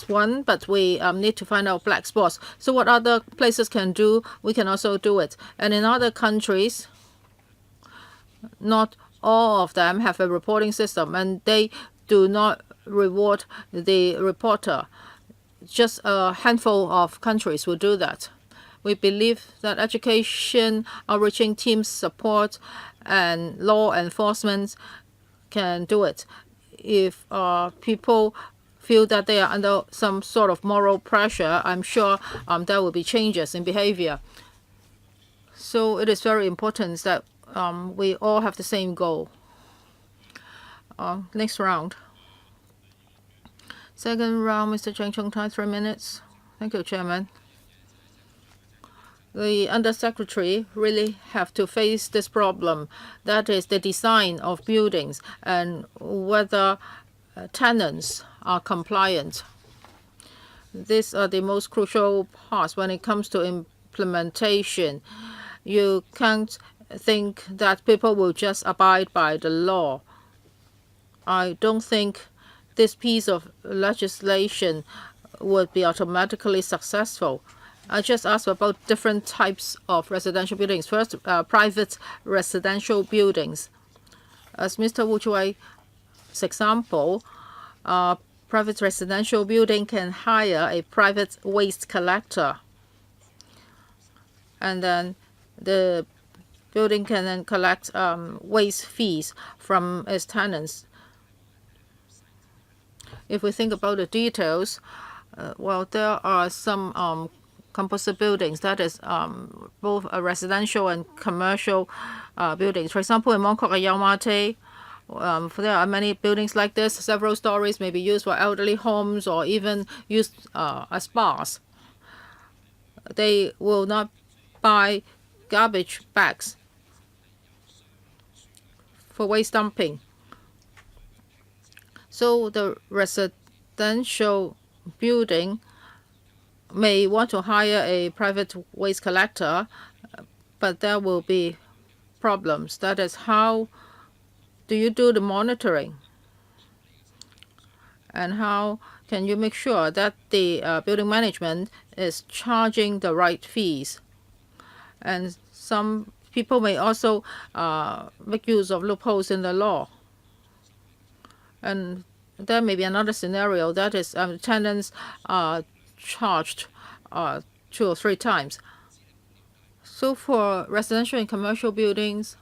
one, but we need to find out black spots. So what other places can do, we can also do it. And in other countries, not all of them have a reporting system, and they do not reward the reporter. Just a handful of countries will do that. We believe that education, outreaching teams, support, and law enforcement can do it. If people feel that they are under some sort of moral pressure, I'm sure there will be changes in behavior. So it is very important that we all have the same goal. Next round. Second round, Mr. Cheng Chung Tai, 3 minutes. Thank you, Chairman. The Undersecretary really have to face this problem. That is the design of buildings and whether tenants are compliant. These are the most crucial parts when it comes to implementation. You can't think that people will just abide by the law. I don't think this piece of legislation would be automatically successful. I just asked about different types of residential buildings. First, private residential buildings. As Mr. Wu Chui's example, private residential building can hire a private waste collector. And then the building can then collect waste fees from its tenants. If we think about the details, well, there are some composite buildings, that is both residential and commercial buildings. For example, in Mong Kok and Yau Ma Tei, there are many buildings like this. Several stories may be used for elderly homes or even used as bars. They will not buy garbage bags for waste dumping. So the residential building may want to hire a private waste collector, but there will be problems. That is, how do you do the monitoring? And how can you make sure that the building management is charging the right fees? And some people may also make use of loopholes in the law. And there may be another scenario, that is tenants are charged 2 or 3 times. So for residential and commercial buildings,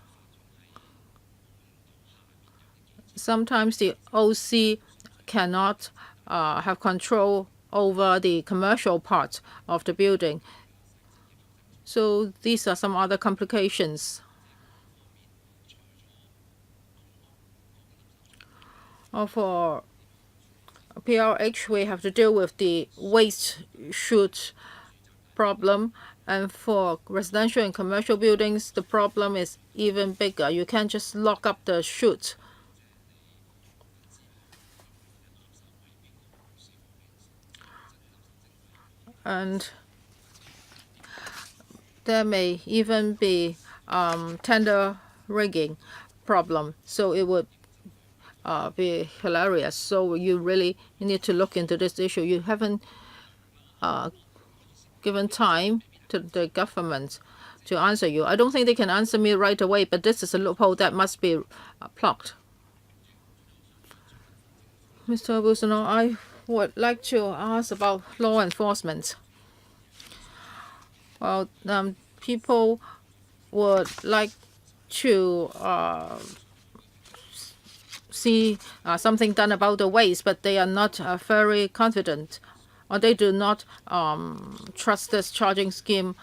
sometimes the OC cannot have control over the commercial part of the building. So these are some other complications. For PRH, we have to deal with the waste chute problem. And for residential and commercial buildings, the problem is even bigger. You can't just lock up the chute. And there may even be tender rigging problem. So it would be hilarious. So you really need to look into this issue. You haven't given time to the government to answer you. I don't think they can answer me right away, but this is a loophole that must be plugged. Mr. Wilson, I would like to ask about law enforcement. Well, people would like to see something done about the waste, but they are not very confident, or they do not trust this charging scheme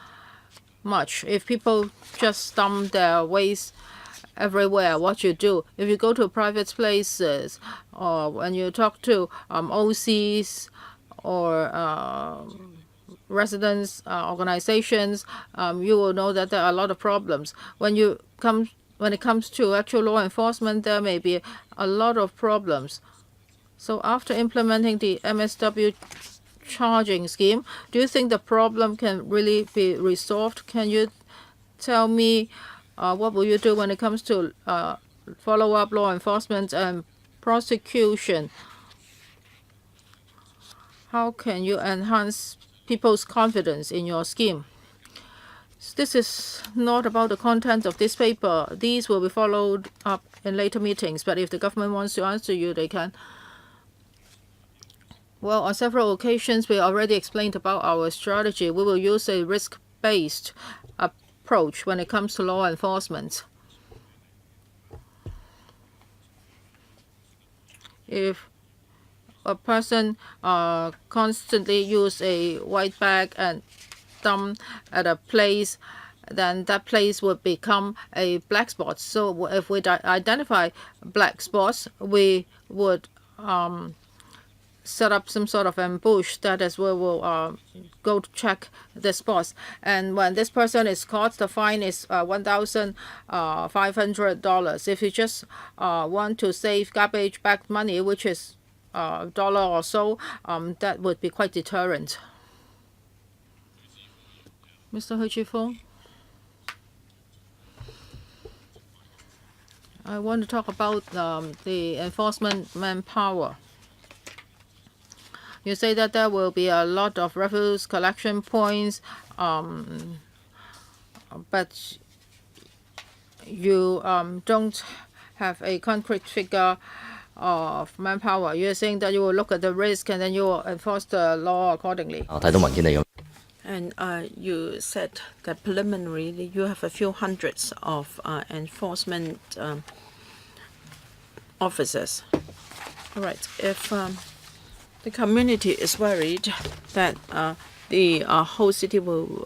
much. If people just dump their waste everywhere, what you do? If you go to private places, or when you talk to OCs or residents organizations, you will know that there are a lot of problems. When it comes to actual law enforcement, there may be a lot of problems. So after implementing the MSW charging scheme, do you think the problem can really be resolved? Can you tell me what will you do when it comes to follow-up law enforcement and prosecution? How can you enhance people's confidence in your scheme? This is not about the content of this paper. These will be followed up in later meetings, but if the government wants to answer you, they can. Well, on several occasions, we already explained about our strategy. We will use a risk-based approach when it comes to law enforcement. If a person constantly use a white bag and dump at a place, then that place would become a black spot. So if we identify black spots, we would set up some sort of ambush. That is where we'll go to check the spots. And when this person is caught, the fine is $1,500. If you just want to save garbage bag money, which is $1 or so, that would be quite deterrent. Mr. Ho Chi Fong, I want to talk about the enforcement manpower. You say that there will be a lot of refuse collection points, but you don't have a concrete figure of manpower. You're saying that you will look at the risk and then you will enforce the law accordingly. And you said that preliminarily you have a few hundreds of enforcement officers. All right. If the community is worried that the whole city will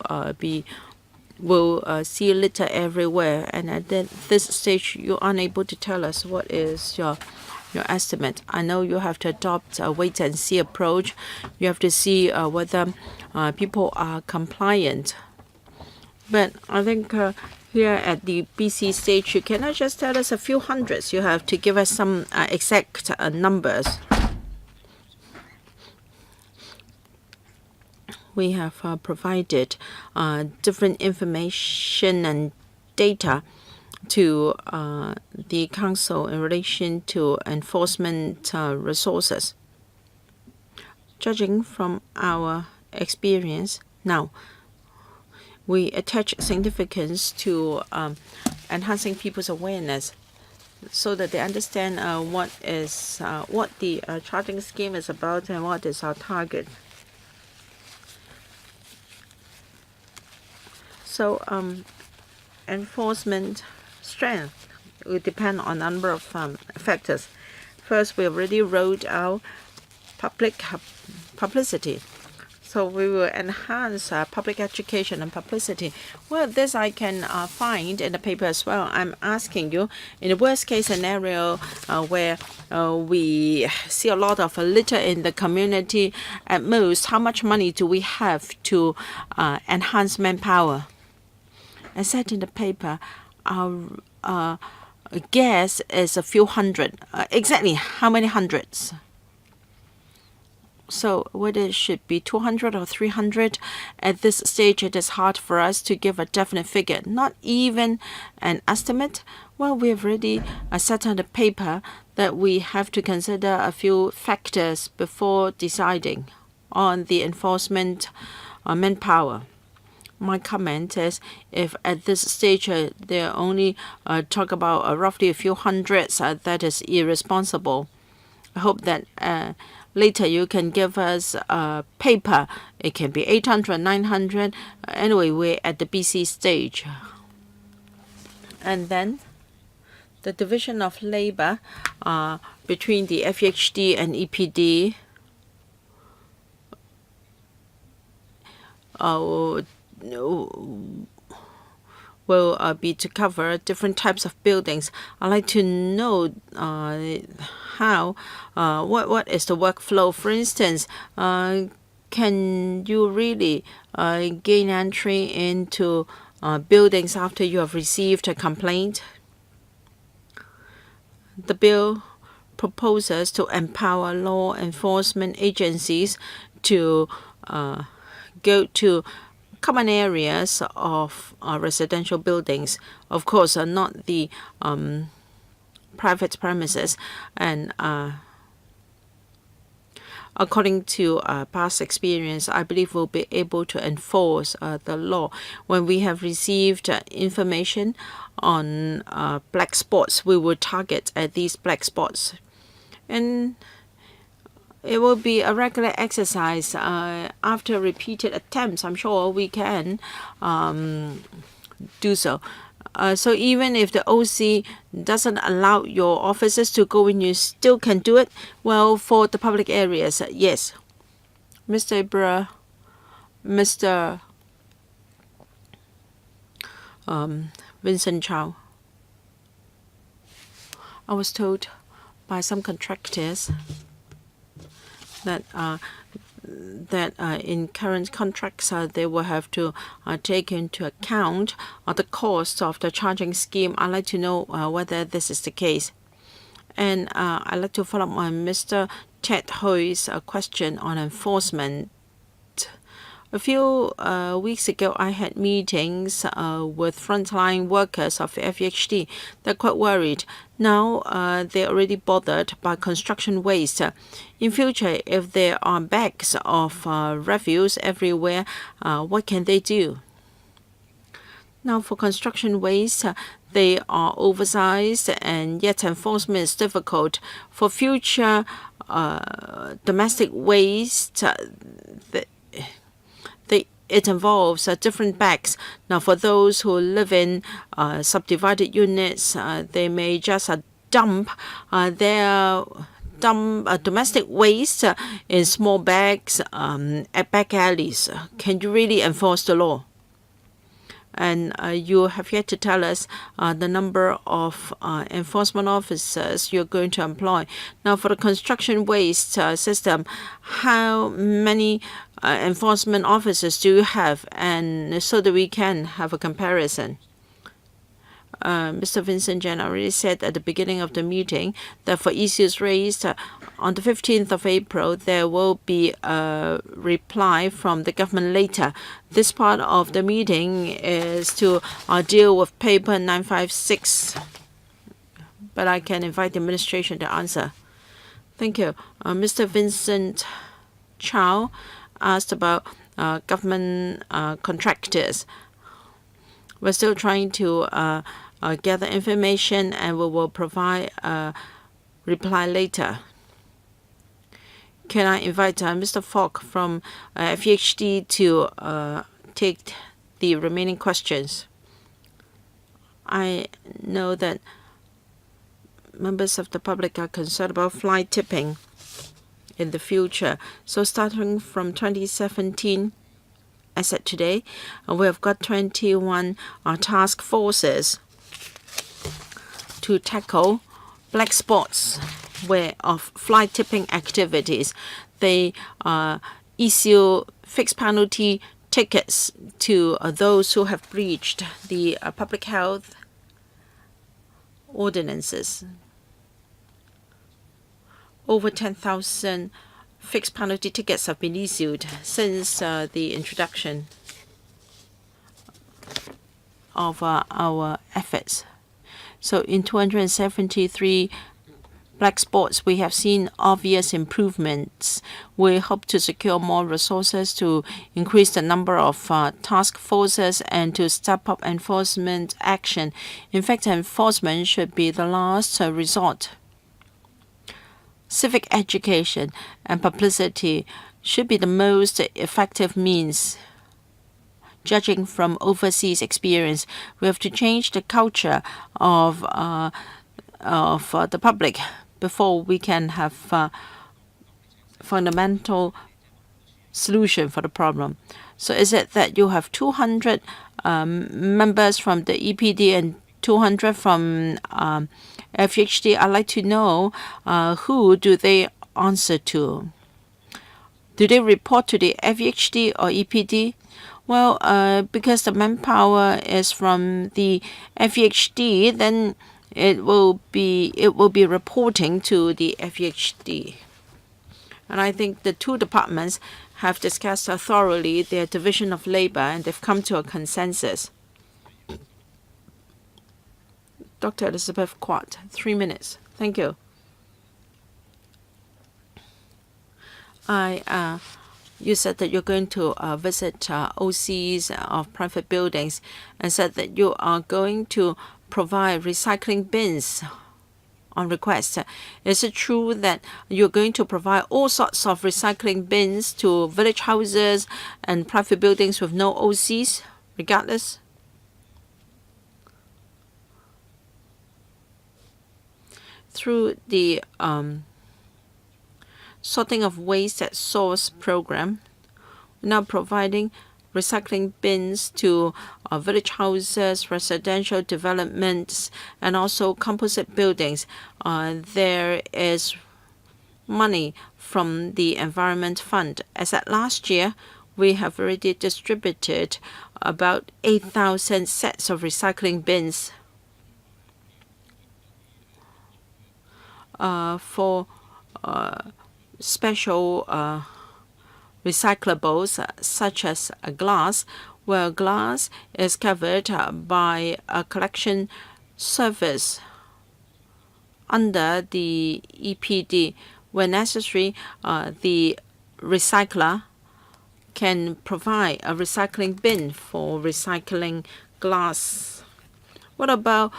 see litter everywhere, and at this stage you're unable to tell us what is your estimate. I know you have to adopt a wait and see approach. You have to see whether people are compliant. But I think here at the BC stage, you cannot just tell us a few hundreds. You have to give us some exact numbers. We have provided different information and data to the Council in relation to enforcement resources. Judging from our experience now, we attach significance to enhancing people's awareness so that they understand what the charging scheme is about and what is our target. So enforcement strength will depend on a number of factors. First, we already rolled out publicity. So we will enhance public education and publicity. Well, this I can find in the paper as well. I'm asking you, in the worst case scenario where we see a lot of litter in the community, at most, how much money do we have to enhance manpower? I said in the paper, our guess is a few hundred. Exactly how many hundreds? So whether it should be 200 or 300, at this stage it is hard for us to give a definite figure, not even an estimate. Well, we have already set on the paper that we have to consider a few factors before deciding on the enforcement manpower. My comment is, if at this stage they only talk about roughly a few hundreds, that is irresponsible. I hope that later you can give us a paper. It can be 800, 900. Anyway, we're at the BC stage. And then the division of labor between the FEHD and EPD will be to cover different types of buildings. I'd like to know how, what is the workflow. For instance, can you really gain entry into buildings after you have received a complaint? The bill proposes to empower law enforcement agencies to go to common areas of residential buildings. Of course, not the private premises. And according to past experience, I believe we'll be able to enforce the law. When we have received information on black spots, we will target these black spots. And it will be a regular exercise. After repeated attempts, I'm sure we can do so. So even if the OC doesn't allow your officers to go in, you still can do it. Well, for the public areas, yes. Mr. Ibra, Mr. Vincent Chow. I was told by some contractors that in current contracts they will have to take into account the cost of the charging scheme. I'd like to know whether this is the case. And I'd like to follow up on Mr. Ted Hoi's question on enforcement. A few weeks ago, I had meetings with frontline workers of FEHD. They're quite worried. Now they're already bothered by construction waste. In future, if there are bags of refuse everywhere, what can they do? Now, for construction waste, they are oversized, and yet enforcement is difficult. For future domestic waste, it involves different bags. Now, for those who live in subdivided units, they may just dump their domestic waste in small bags at back alleys. Can you really enforce the law? And you have yet to tell us the number of enforcement officers you're going to employ. Now, for the construction waste system, how many enforcement officers do you have? And so that we can have a comparison. Mr. Vincent Jen already said at the beginning of the meeting that for issues raised on the 15th of April, there will be a reply from the government later. This part of the meeting is to deal with paper 956, but I can invite the administration to answer. Thank you. Mr. Vincent Chow asked about government contractors. We're still trying to gather information, and we will provide a reply later. Can I invite Mr. Falk from FEHD to take the remaining questions? I know that members of the public are concerned about fly tipping in the future. So starting from 2017, as at today, we have got 21 task forces to tackle black spots of fly tipping activities. They issue fixed penalty tickets to those who have breached the public health ordinances. Over 10,000 fixed penalty tickets have been issued since the introduction of our efforts. So in 273 black spots, we have seen obvious improvements. We hope to secure more resources to increase the number of task forces and to step up enforcement action. In fact, enforcement should be the last resort. Civic education and publicity should be the most effective means. Judging from overseas experience, we have to change the culture of the public before we can have fundamental solution for the problem. So is it that you have 200 members from the EPD and 200 from FHD? I'd like to know who do they answer to. Do they report to the FHD or EPD? Well, because the manpower is from the FHD, then it will be reporting to the FHD. And I think the two departments have discussed thoroughly their division of labor, and they've come to a consensus. Dr. Elizabeth Quat, 3 minutes. Thank you. You said that you're going to visit OCs of private buildings and said that you are going to provide recycling bins on request. Is it true that you're going to provide all sorts of recycling bins to village houses and private buildings with no OCs, regardless? Through the sorting of waste at source program, we're now providing recycling bins to village houses, residential developments, and also composite buildings. There is money from the Environment Fund. As at last year, we have already distributed about 8,000 sets of recycling bins for special recyclables such as glass, where glass is covered by a collection service under the EPD. When necessary, the recycler can provide a recycling bin for recycling glass. What about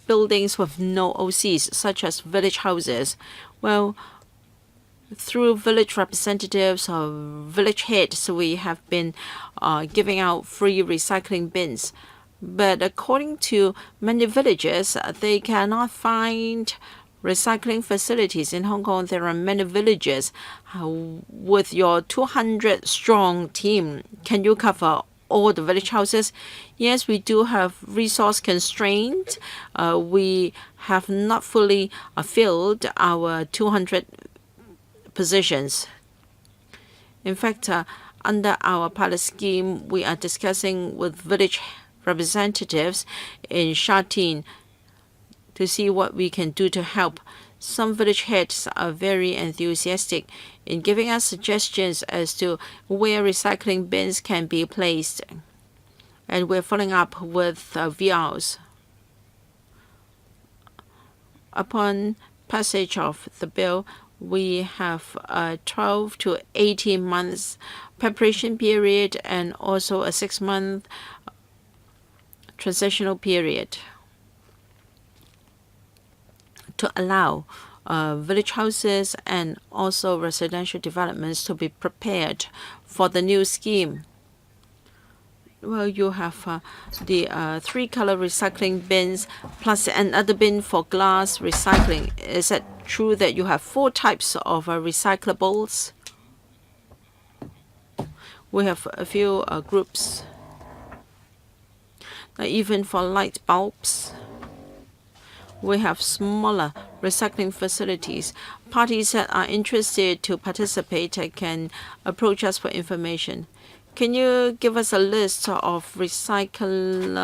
buildings with no OCs, such as village houses? Well, through village representatives or village heads, we have been giving out free recycling bins. But according to many villages, they cannot find recycling facilities. In Hong Kong, there are many villages. With your 200-strong team, can you cover all the village houses? Yes, we do have resource constraint. We have not fully filled our 200 positions. In fact, under our pilot scheme, we are discussing with village representatives in Sha Tin to see what we can do to help. Some village heads are very enthusiastic in giving us suggestions as to where recycling bins can be placed. And we're following up with VRs. Upon passage of the bill, we have a 12 to 18 months preparation period and also a 6-month transitional period to allow village houses and also residential developments to be prepared for the new scheme. Well, you have the 3-color recycling bins plus another bin for glass recycling. Is it true that you have 4 types of recyclables? We have a few groups. Even for light bulbs, we have smaller recycling facilities. Parties that are interested to participate can approach us for information. Can you give us a list of recycling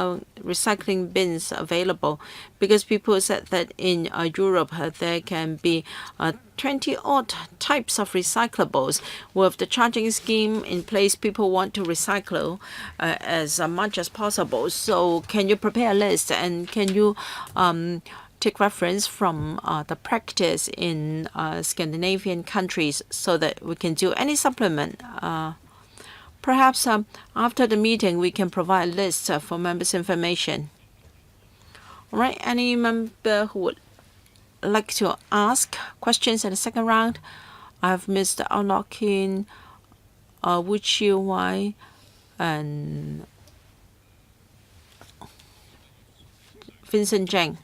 bins available? Because people said that in Europe there can be 20 odd types of recyclables. With the charging scheme in place, people want to recycle as much as possible. So can you prepare a list, and can you take reference from the practice in Scandinavian countries so that we can do any supplement? Perhaps after the meeting, we can provide lists for members' information. All right, any member who would like to ask questions in the second round? I have Mr. Hon CHU Hoi-dick and Vincent Zhang.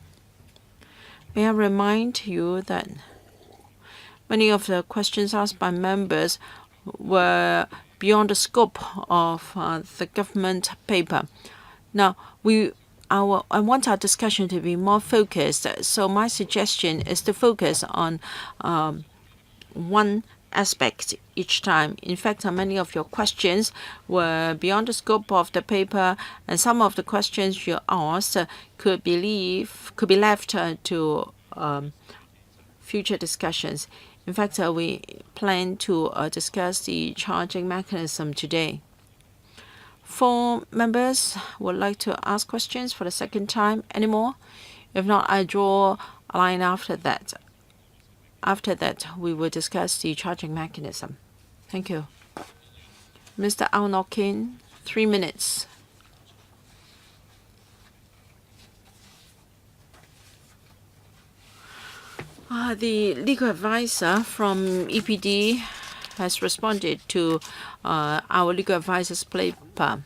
May I remind you that many of the questions asked by members were beyond the scope of the government paper. Now, I want our discussion to be more focused, so my suggestion is to focus on one aspect each time. In fact, many of your questions were beyond the scope of the paper, and some of the questions you asked could be left to future discussions. In fact, we plan to discuss the charging mechanism today. 4 members would like to ask questions for the second time. Any more? If not, I draw a line after that. After that, we will discuss the charging mechanism. Thank you. Mr. Hon CHU, 3 minutes. The legal advisor from EPD has responded to our legal advisor's paper.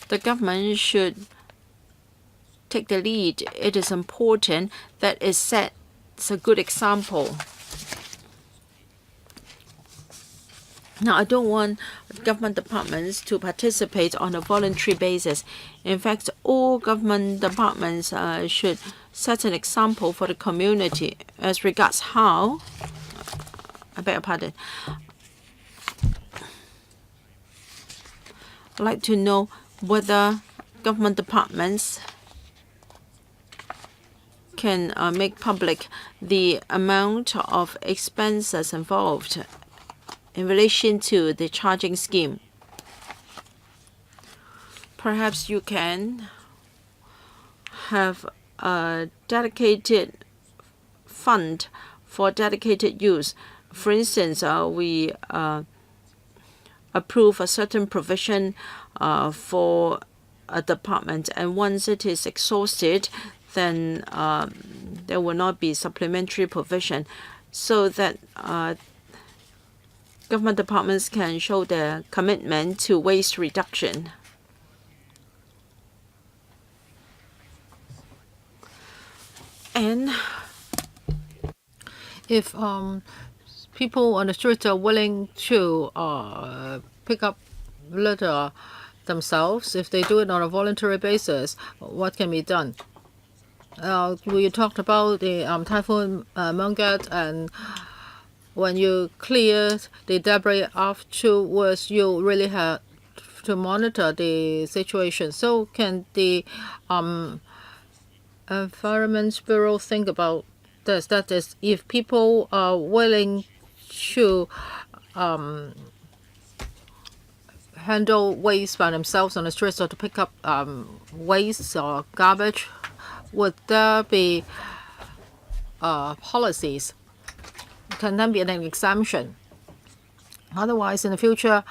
The government should take the lead. It is important that it sets a good example. Now, I don't want government departments to participate on a voluntary basis. In fact, all government departments should set an example for the community. As regards how, I beg your pardon, I'd like to know whether government departments can make public the amount of expenses involved in relation to the charging scheme. Perhaps you can have a dedicated fund for dedicated use. For instance, we approve a certain provision for a department, and once it is exhausted, then there will not be supplementary provision, so that government departments can show their commitment to waste reduction. And if people on the street are willing to pick up litter themselves, if they do it on a voluntary basis, what can be done? We talked about the Typhoon Mangkhut, and when you clear the debris afterwards, you really have to monitor the situation. So can the Environment Bureau think about this? That is, if people are willing to handle waste by themselves on the streets, or to pick up waste or garbage, would there be policies? Can there be an exemption? Otherwise, in the future,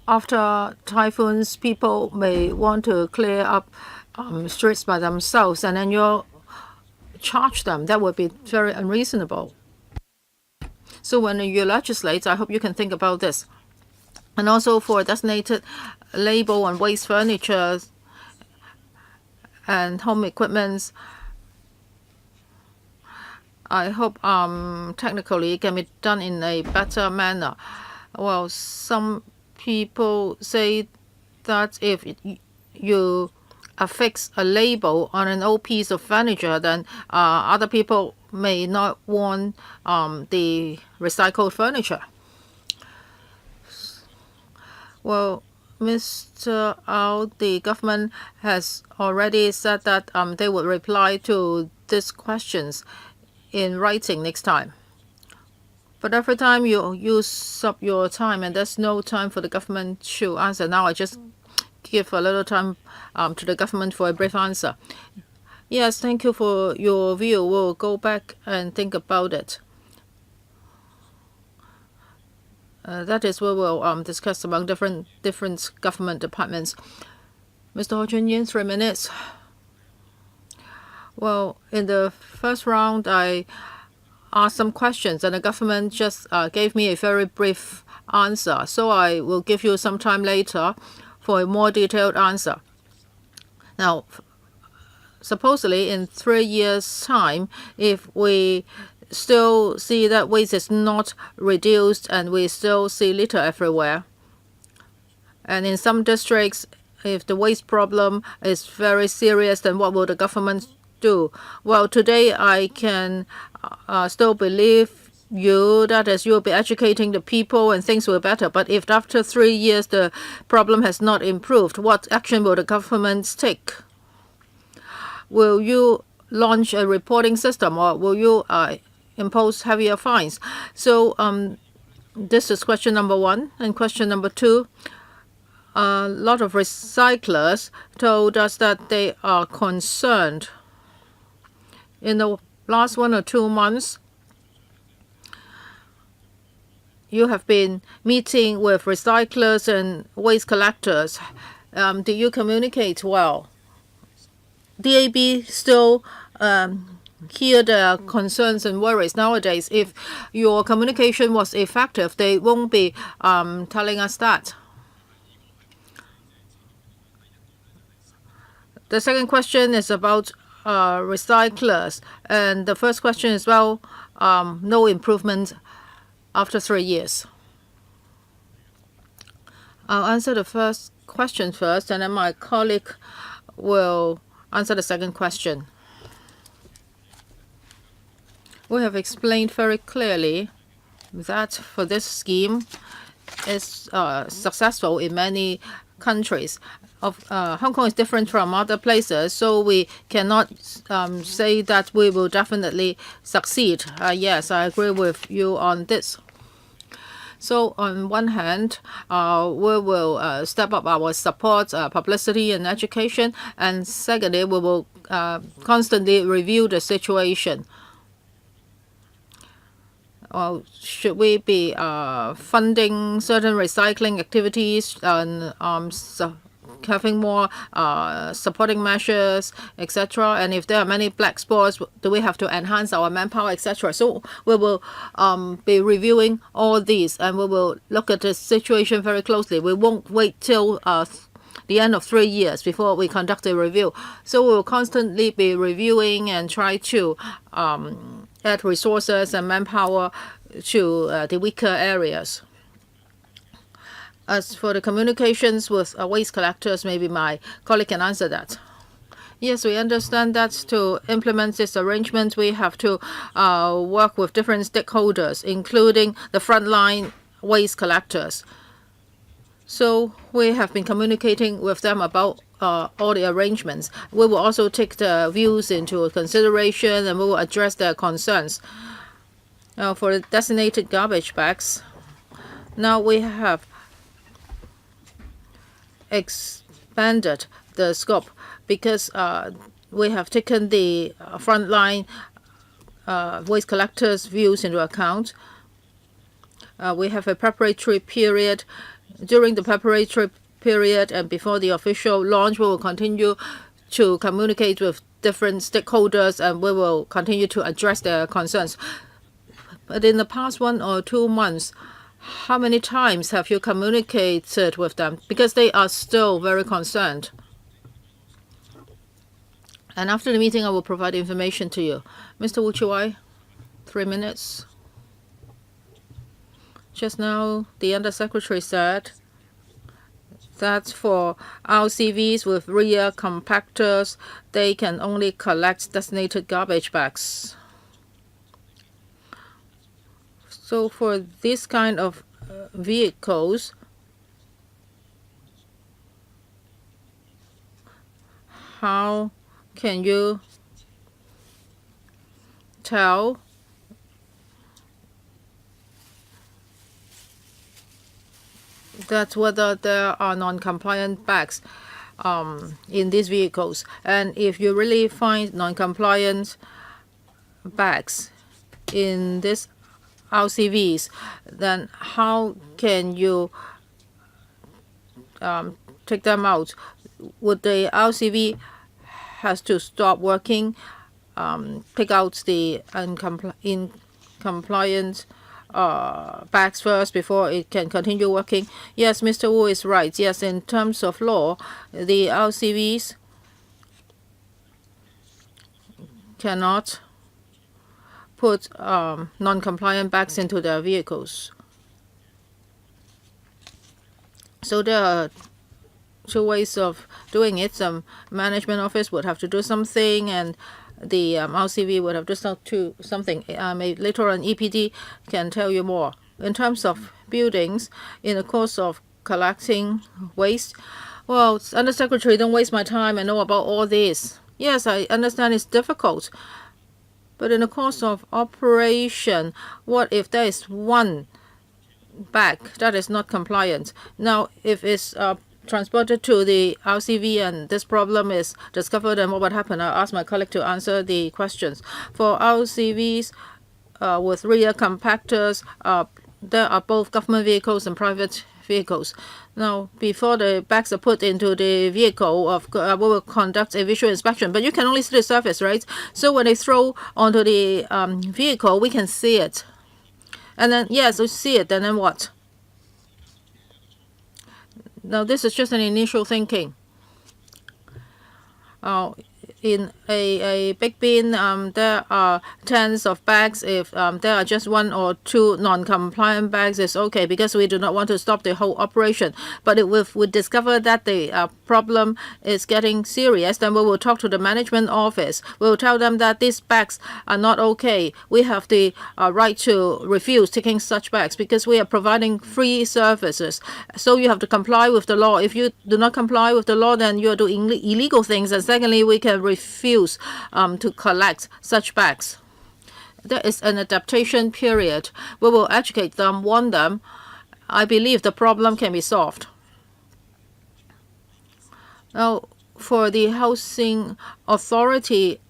after typhoons, people may want to clear up streets by themselves, and then you charge them. That would be very unreasonable. So when you legislate, I hope you can think about this. And also for designated label on waste furniture and home equipments, I hope technically it can be done in a better manner. Well, some people say that if you affix a label on an old piece of furniture, then other people may not want the recycled furniture. Well, Mr. Ao, the government has already said that they would reply to these questions in writing next time. But every time you use up your time and there's no time for the government to answer, now I just give a little time to the government for a brief answer. Yes, thank you for your view. We'll go back and think about it. That is what we'll discuss among different government departments. Mr. Ho Chun-yin, 3 minutes. Well, in the first round, I asked some questions, and the government just gave me a very brief answer. So I will give you some time later for a more detailed answer. Now, supposedly in 3 years' time, if we still see that waste is not reduced and we still see litter everywhere, and in some districts, if the waste problem is very serious, then what will the government do? Well, today I can still believe you, that is, you'll be educating the people and things will be better. But if after 3 years the problem has not improved, what action will the government take? Will you launch a reporting system, or will you impose heavier fines? So this is question number 1. And question number 2, a lot of recyclers told us that they are concerned. In the last 1 or 2 months, you have been meeting with recyclers and waste collectors. Do you communicate well? DAB still hear their concerns and worries nowadays. If your communication was effective, they won't be telling us that. The second question is about recyclers, and the first question is, well, no improvement after 3 years. I'll answer the first question first, and then my colleague will answer the second question. We have explained very clearly that for this scheme is successful in many countries. Hong Kong is different from other places, so we cannot say that we will definitely succeed. Yes, I agree with you on this. So on one hand, we will step up our support, publicity and education, and secondly, we will constantly review the situation. Should we be funding certain recycling activities and having more supporting measures, etc.? And if there are many black spots, do we have to enhance our manpower, etc.? So we will be reviewing all these, and we will look at the situation very closely. We won't wait till the end of 3 years before we conduct a review. So we will constantly be reviewing and try to add resources and manpower to the weaker areas. As for the communications with waste collectors, maybe my colleague can answer that. Yes, we understand that to implement this arrangement, we have to work with different stakeholders, including the frontline waste collectors. So we have been communicating with them about all the arrangements. We will also take the views into consideration, and we will address their concerns. Now, for the designated garbage bags, now we have expanded the scope because we have taken the frontline waste collectors' views into account. We have a preparatory period. During the preparatory period and before the official launch, we will continue to communicate with different stakeholders, and we will continue to address their concerns. But in the past 1 or 2 months, How many times have you communicated with them? Because they are still very concerned. And after the meeting, I will provide information to you. Mr. Wu Chi, 3 minutes. Just now, the Undersecretary said that for RCVs with rear compactors, they can only collect designated garbage bags. So for this kind of vehicles, how can you tell that whether there are non-compliant bags in these vehicles? And if you really find non-compliant bags in these RCVs, then how can you take them out? Would the RCV has to stop working, pick out the incompliant bags first before it can continue working? Yes, Mr. Wu is right. Yes, in terms of law, the RCVs cannot put non-compliant bags into their vehicles. So there are two ways of doing it. Some management office would have to do something, and the RCV would have to do something. Later on, EPD can tell you more. In terms of buildings, in the course of collecting waste, well, Undersecretary, don't waste my time. I know about all this. Yes, I understand it's difficult. But in the course of operation, what if there is one bag that is not compliant? Now, if it's transported to the RCV and this problem is discovered, and what would happen? I'll ask my colleague to answer the questions. For RCVs with rear compactors, there are both government vehicles and private vehicles. Now, before the bags are put into the vehicle, we will conduct a visual inspection. But you can only see the surface, right? So when they throw onto the vehicle, we can see it. And then, yes, we see it. And then what? Now, this is just an initial thinking. In a big bin, there are tens of bags. If there are just one or two non-compliant bags, it's okay because we do not want to stop the whole operation. But if we discover that the problem is getting serious, then we will talk to the management office. We will tell them that these bags are not okay. We have the right to refuse taking such bags because we are providing free services. So you have to comply with the law. If you do not comply with the law, then you are doing illegal things. And secondly, we can refuse to collect such bags. There is an adaptation period. We will educate them, warn them. I believe the problem can be solved. Now, for the housing authority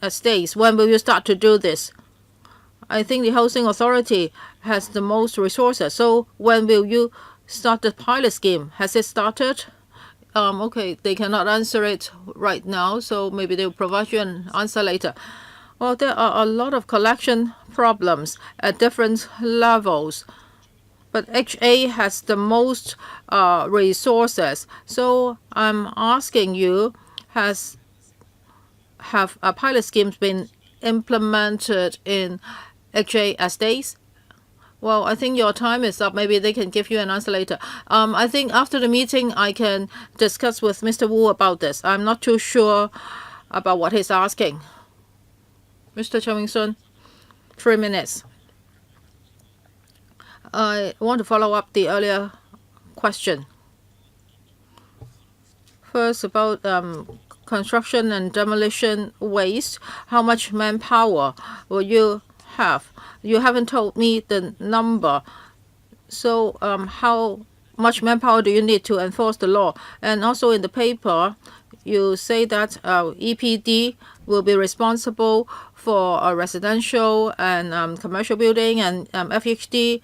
estates, when will you start to do this? I think the housing authority has the most resources. So when will you start the pilot scheme? Has it started? Okay, they cannot answer it right now, so maybe they'll provide you an answer later. Well, there are a lot of collection problems at different levels, but HA has the most resources. So I'm asking you, have pilot schemes been implemented in HA estates? Well, I think your time is up. Maybe they can give you an answer later. I think after the meeting, I can discuss with Mr. Wu about this. I'm not too sure about what he's asking. Mr. Cheng-Sun, 3 minutes. I want to follow up the earlier question. First, about construction and demolition waste. How much manpower will you have? You haven't told me the number. So how much manpower do you need to enforce the law? And also in the paper, you say that EPD will be responsible for a residential and commercial building, and FHD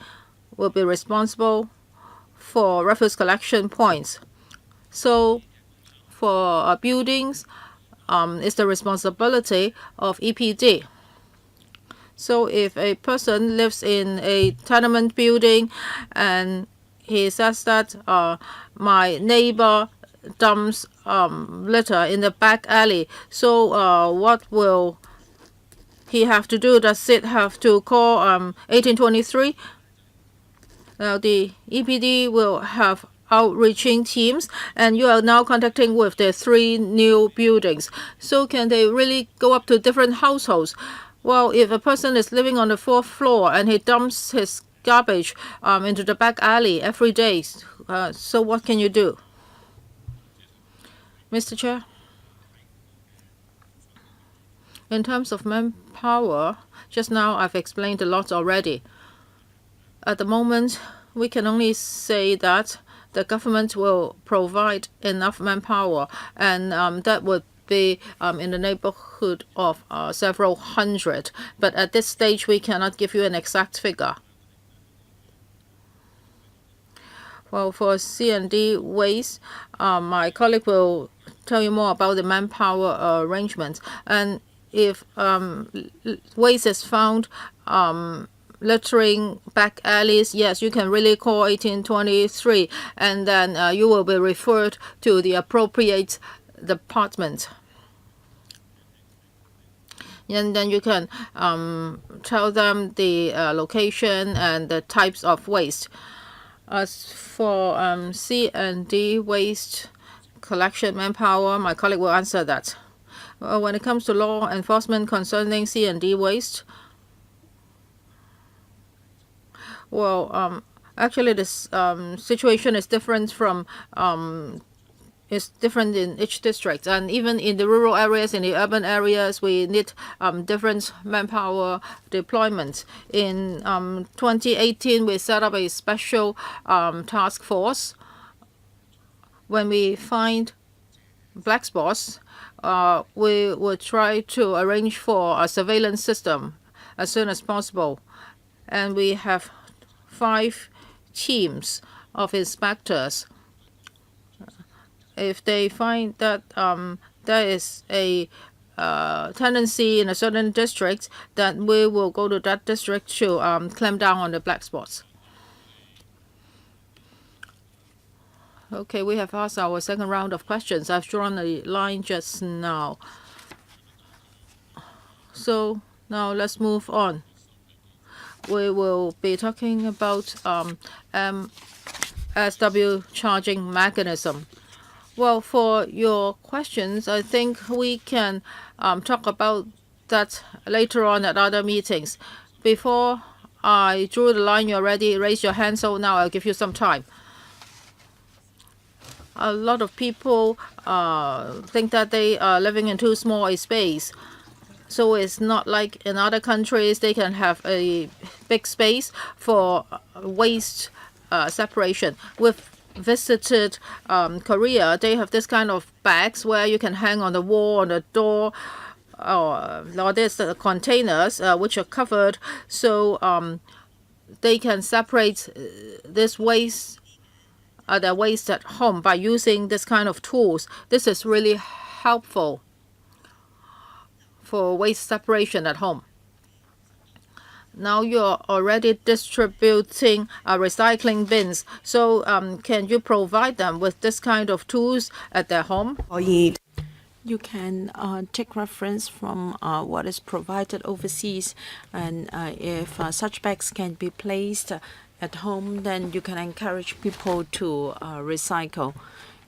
will be responsible for refuse collection points. So for buildings, it's the responsibility of EPD. So if a person lives in a tenement building and he says that my neighbor dumps litter in the back alley, so what will he have to do? Does it have to call 1823? Now the EPD will have outreaching teams, and you are now contacting with the 3 new buildings. So can they really go up to different households? Well, if a person is living on the 4th floor and he dumps his garbage into the back alley every day, so what can you do? Mr. Chair, in terms of manpower, just now I've explained a lot already. At the moment, we can only say that the government will provide enough manpower, and that would be in the neighborhood of several hundred. But at this stage, we cannot give you an exact figure. Well, for C&D waste, my colleague will tell you more about the manpower arrangements. And if waste is found littering back alleys, yes, you can really call 1823, and then you will be referred to the appropriate department. And then you can tell them the location and the types of waste. As for C&D waste collection manpower, my colleague will answer that. When it comes to law enforcement concerning C&D waste, well, actually this situation is different from is different in each district, and even in the rural areas, in the urban areas, we need different manpower deployment. In 2018, we set up a special task force. When we find black spots, we will try to arrange for a surveillance system as soon as possible, and we have 5 teams of inspectors. If they find that there is a tendency in a certain district, then we will go to that district to clamp down on the black spots. Okay, we have asked our second round of questions. I've drawn a line just now. So now let's move on. We will be talking about SW charging mechanism. Well, for your questions, I think we can talk about that later on at other meetings. Before I drew the line, you already raised your hand, so now I'll give you some time. A lot of people think that they are living in too small a space. So it's not like in other countries, they can have a big space for waste separation. With visited Korea, they have this kind of bags where you can hang on the wall, on the door, or there's the containers which are covered, so they can separate this waste, their waste at home by using this kind of tools. This is really helpful for waste separation at home. Now you're already distributing recycling bins. So can you provide them with this kind of tools at their home? You can take reference from what is provided overseas, and if such bags can be placed at home, then you can encourage people to recycle.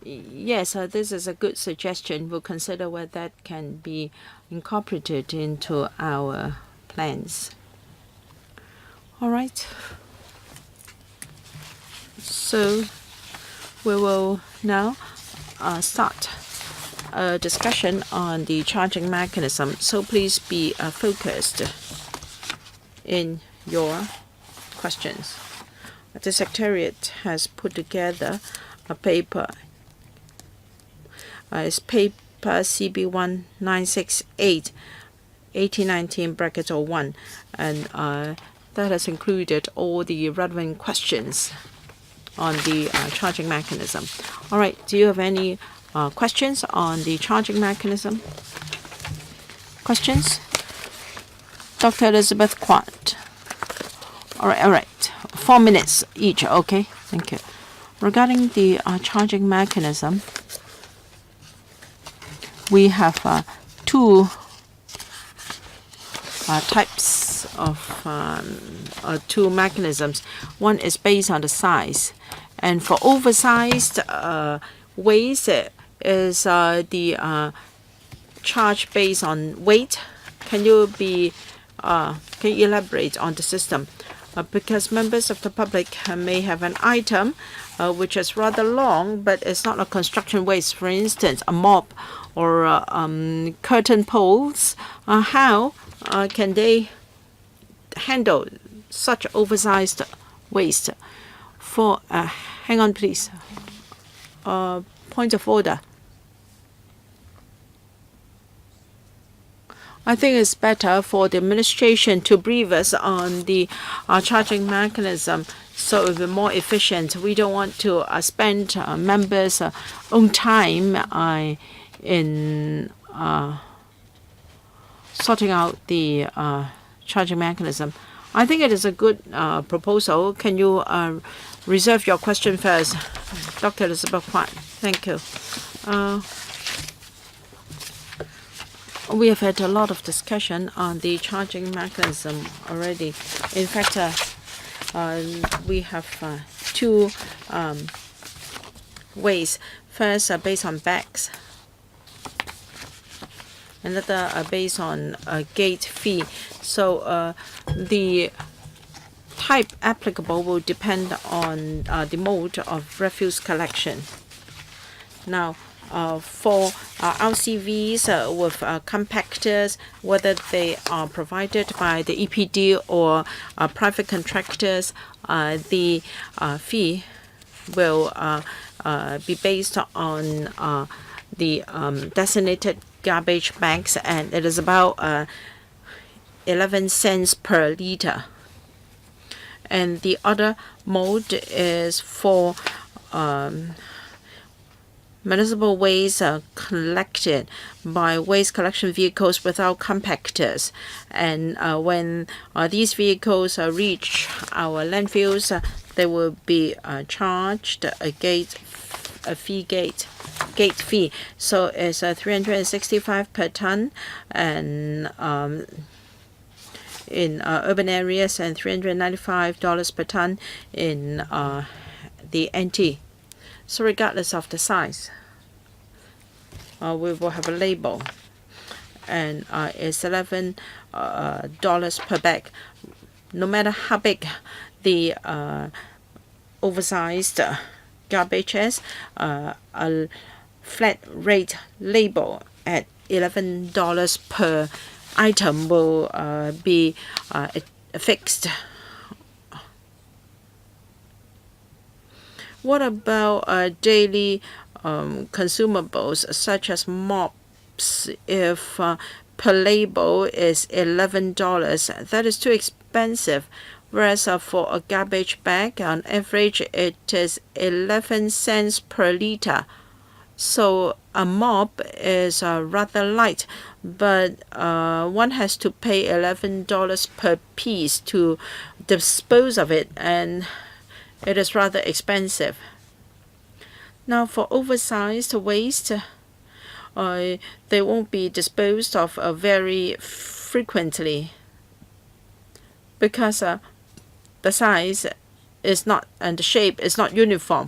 Yes, this is a good suggestion. We'll consider whether that can be incorporated into our plans. All right. So we will now start a discussion on the charging mechanism. So please be focused in your questions. The Secretariat has put together a paper. It's paper CB1968 1819-01, and that has included all the relevant questions on the charging mechanism. All right, do you have any questions on the charging mechanism? Questions? Dr. Elizabeth Quat. All right. 4 minutes each. Okay, thank you. Regarding the charging mechanism, we have two types of two mechanisms. One is based on the size, and for oversized waste is the charge based on weight. Can you elaborate on the system? Because members of the public may have an item which is rather long, but it's not a construction waste. For instance, a mop or curtain poles. How can they handle such oversized waste? For hang on, please. Point of order. I think it's better for the administration to brief us on the charging mechanism so it will be more efficient. We don't want to spend members' own time in sorting out the charging mechanism. I think it is a good proposal. Can you reserve your question first? Dr. Elizabeth Quat. Thank you. We have had a lot of discussion on the charging mechanism already. In fact, we have two ways. First, based on bags. Another based on a gate fee. So the type applicable will depend on the mode of refuse collection. Now, for LCVs with compactors, whether they are provided by the EPD or private contractors, the fee will be based on the designated garbage bags, and it is about 11 cents per liter. And the other mode is for municipal waste collected by waste collection vehicles without compactors. And when these vehicles reach our landfills, they will be charged a gate fee. So it's 365 per ton, and in urban areas, and $395 per ton in the NT. So regardless of the size, we will have a label, and it's $11 per bag. No matter how big the oversized garbage is, a flat rate label at $11 per item will be fixed. What about daily consumables such as mops? If per label is $11, that is too expensive. Whereas for a garbage bag, on average, it is 11 cents per liter. So a mop is rather light, but one has to pay $11 per piece to dispose of it, and it is rather expensive. Now, for oversized waste, they won't be disposed of very frequently because the size is not, and the shape is not uniform.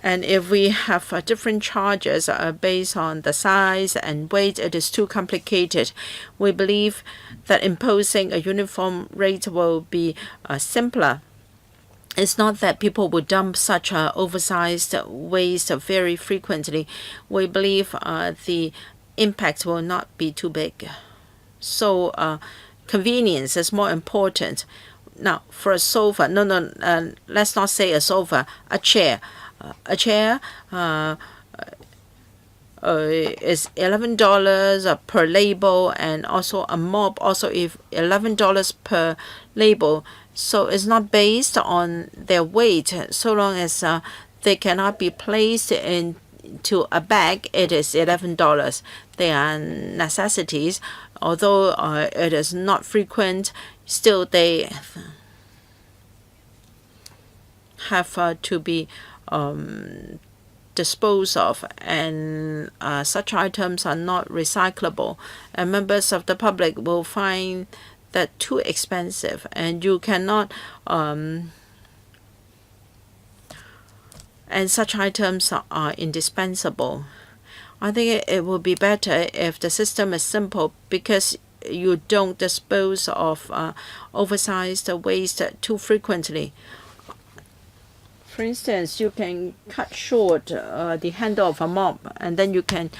And if we have different charges based on the size and weight, it is too complicated. We believe that imposing a uniform rate will be simpler. It's not that people would dump such oversized waste very frequently. We believe the impact will not be too big. So convenience is more important. Now, for a sofa, let's not say a sofa, a chair. A chair is $11 per label, and also a mop also is $11 per label. So it's not based on their weight, so long as they cannot be placed in into a bag, it is $11. They are necessities. Although it is not frequent, still they have to be disposed of, and such items are not recyclable, and members of the public will find that too expensive, and you cannot and such items are indispensable. I think it will be better if the system is simple, because you don't dispose of oversized waste too frequently. For instance, you can cut short the handle of a mop, and then you can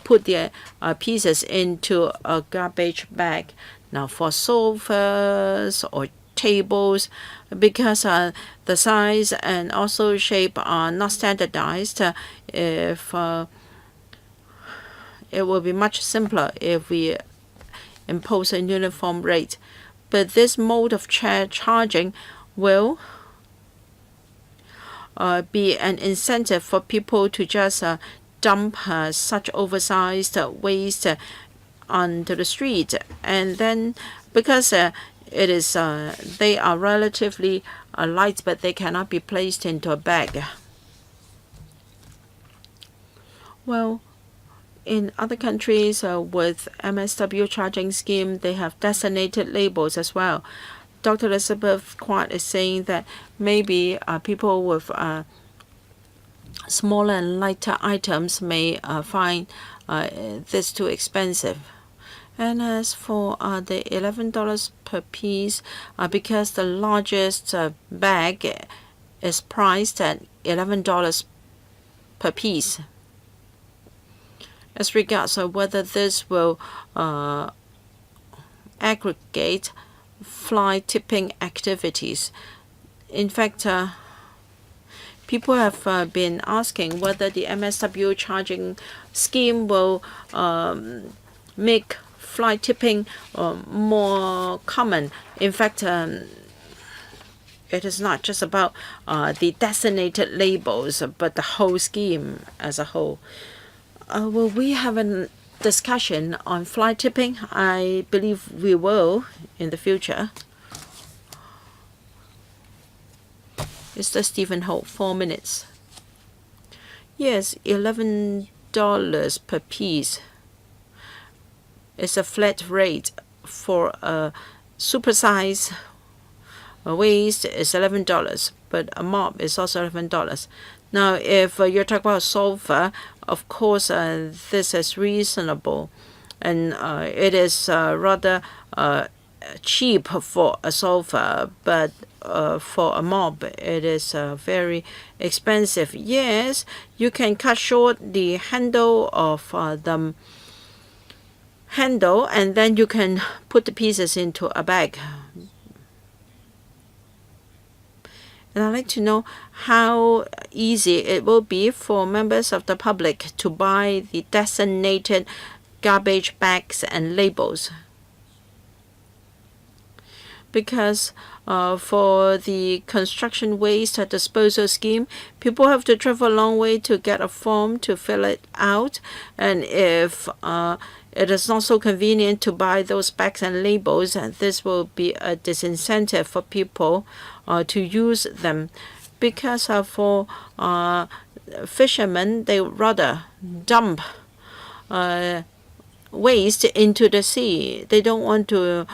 put the pieces into a garbage bag. Now, for sofas or tables, because the size and also shape are not standardized, if it will be much simpler if we impose a uniform rate. But this mode of charging will be an incentive for people to just dump such oversized waste onto the street, and then because it is they are relatively light, but they cannot be placed into a bag. Well, in other countries with MSW charging scheme, they have designated labels as well. Dr. Elizabeth Quat is saying that maybe people with smaller and lighter items may find this too expensive. And as for the $11 per piece, because the largest bag is priced at $11 per piece. As regards whether this will aggregate fly tipping activities, in fact, people have been asking whether the MSW charging scheme will make fly tipping more common. In fact, it is not just about the designated labels, but the whole scheme as a whole. Will we have a discussion on fly tipping? I believe we will in the future. Mr. Stephen Holt, 4 minutes. Yes, $11 per piece is a flat rate. For a supersize waste is $11, but a mop is also $11. Now, if you're talking about sofa, of course, this is reasonable, and it is rather cheap for a sofa, but for a mop, it is very expensive. Yes, you can cut short the handle of the handle, and then you can put the pieces into a bag. And I'd like to know how easy it will be for members of the public to buy the designated garbage bags and labels. Because for the construction waste disposal scheme, people have to travel a long way to get a form to fill it out. And if it is not so convenient to buy those bags and labels, this will be a disincentive for people to use them. Because for fishermen, they rather dump waste into the sea. They don't want to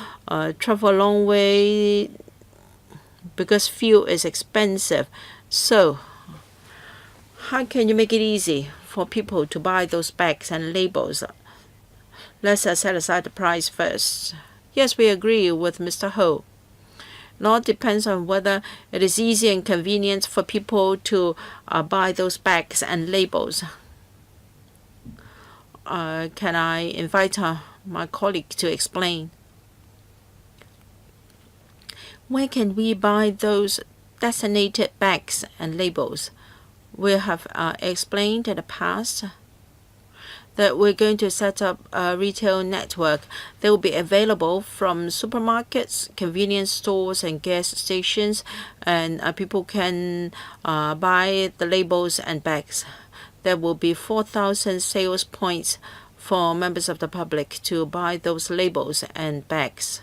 travel a long way because fuel is expensive. So how can you make it easy for people to buy those bags and labels? Let's set aside the price first. Yes, we agree with Mr. Ho. It all depends on whether it is easy and convenient for people to buy those bags and labels. Can I invite my colleague to explain? Where can we buy those designated bags and labels? We have explained in the past that we're going to set up a retail network. They will be available from supermarkets, convenience stores, and gas stations, and people can buy the labels and bags. there will be 4,000 sales points for members of the public to buy those labels and bags.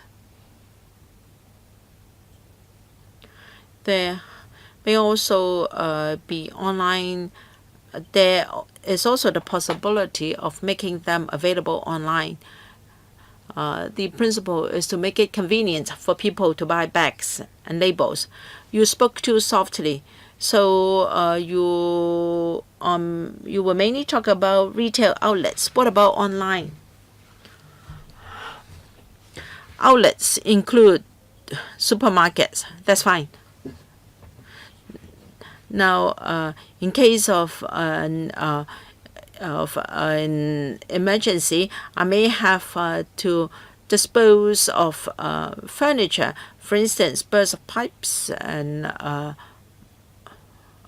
There may also be online. There is also the possibility of making them available online. The principle is to make it convenient for people to buy bags and labels. You spoke too softly, so you will mainly talk about retail outlets. What about online? Outlets include supermarkets. That's fine. Now, in case of an emergency, I may have to dispose of furniture, for instance, burst of pipes and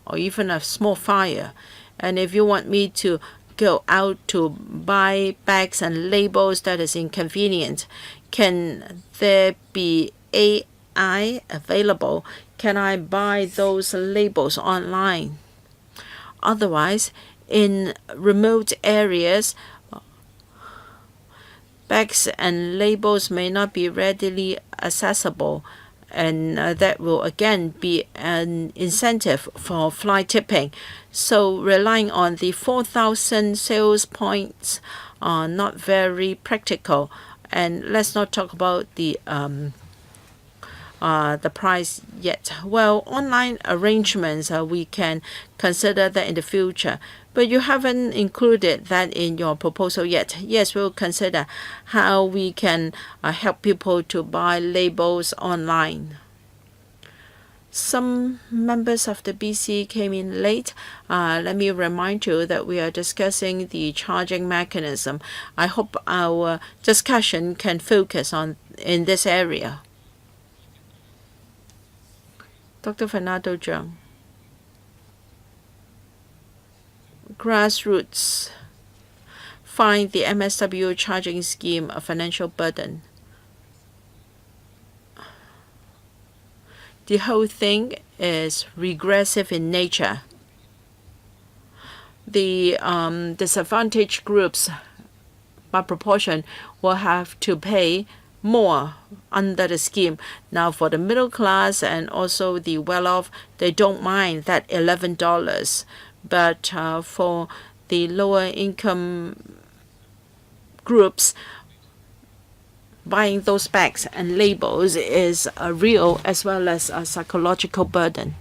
or even a small fire. And if you want me to go out to buy bags and labels, that is inconvenient. Can there be AI available? Can I buy those labels online? Otherwise, in remote areas, bags and labels may not be readily accessible, and that will again be an incentive for fly tipping. So relying on the 4,000 sales points are not very practical. And let's not talk about the price yet. Well, online arrangements, we can consider that in the future. But you haven't included that in your proposal yet. Yes, we'll consider how we can help people to buy labels online. Some members of the BC came in late. Let me remind you that we are discussing the charging mechanism. I hope our discussion can focus in this area. Dr. Fernando Zhang. Grassroots find the MSW charging scheme a financial burden. The whole thing is regressive in nature. The disadvantaged groups, by proportion, will have to pay more under the scheme. Now, for the middle class and also the well-off, they don't mind that $11. But for the lower income groups, buying those bags and labels is a real as well as a psychological burden.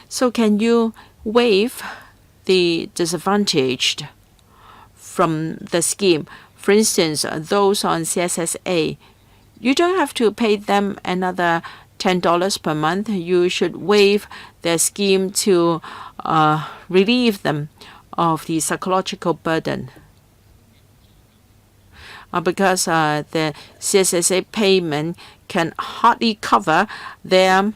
So can you waive the disadvantaged from the scheme? For instance, those on CSSA, you don't have to pay them another $10 per month. You should waive their scheme to relieve them of the psychological burden. Because the CSSA payment can hardly cover their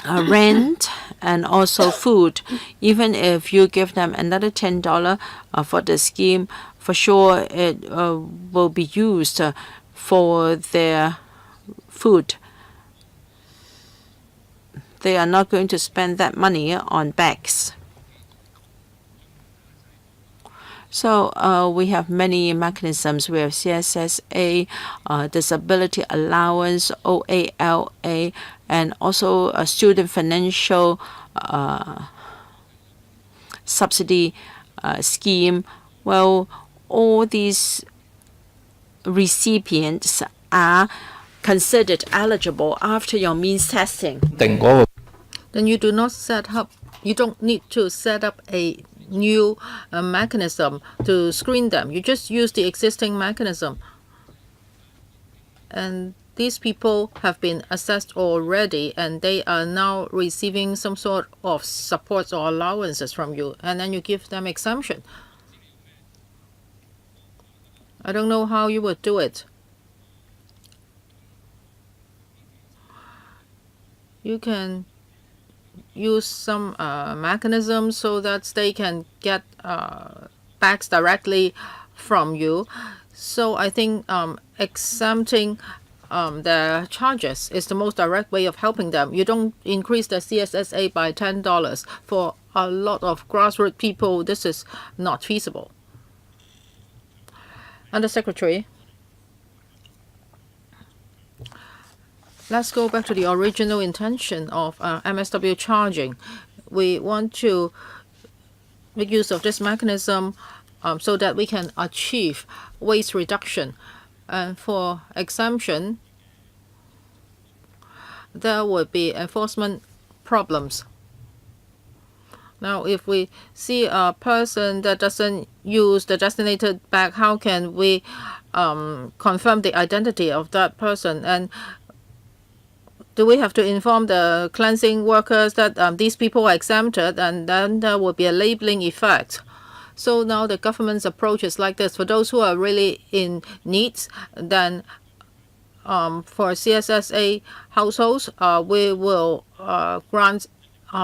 rent and also food. Even if you give them another $10 for the scheme, for sure it will be used for their food. They are not going to spend that money on bags. So we have many mechanisms. We have CSSA, disability allowance, OALA, and also a student financial subsidy scheme. Well, all these recipients are considered eligible after your means testing. Then you do not set up. You don't need to set up a new mechanism to screen them. You just use the existing mechanism. And these people have been assessed already, and they are now receiving some sort of support or allowances from you, and then you give them exemption. I don't know how you would do it. You can use some mechanism so that they can get bags directly from you. So I think exempting their charges is the most direct way of helping them. You don't increase the CSSA by $10. For a lot of grassroots people, this is not feasible. Under Secretary, let's go back to the original intention of MSW charging. We want to make use of this mechanism so that we can achieve waste reduction. And for exemption, there would be enforcement problems. Now, if we see a person that doesn't use the designated bag, how can we confirm the identity of that person? And do we have to inform the cleansing workers that these people are exempted, and then there will be a labeling effect? So now the government's approach is like this. For those who are really in needs, then for CSSA households, we will grant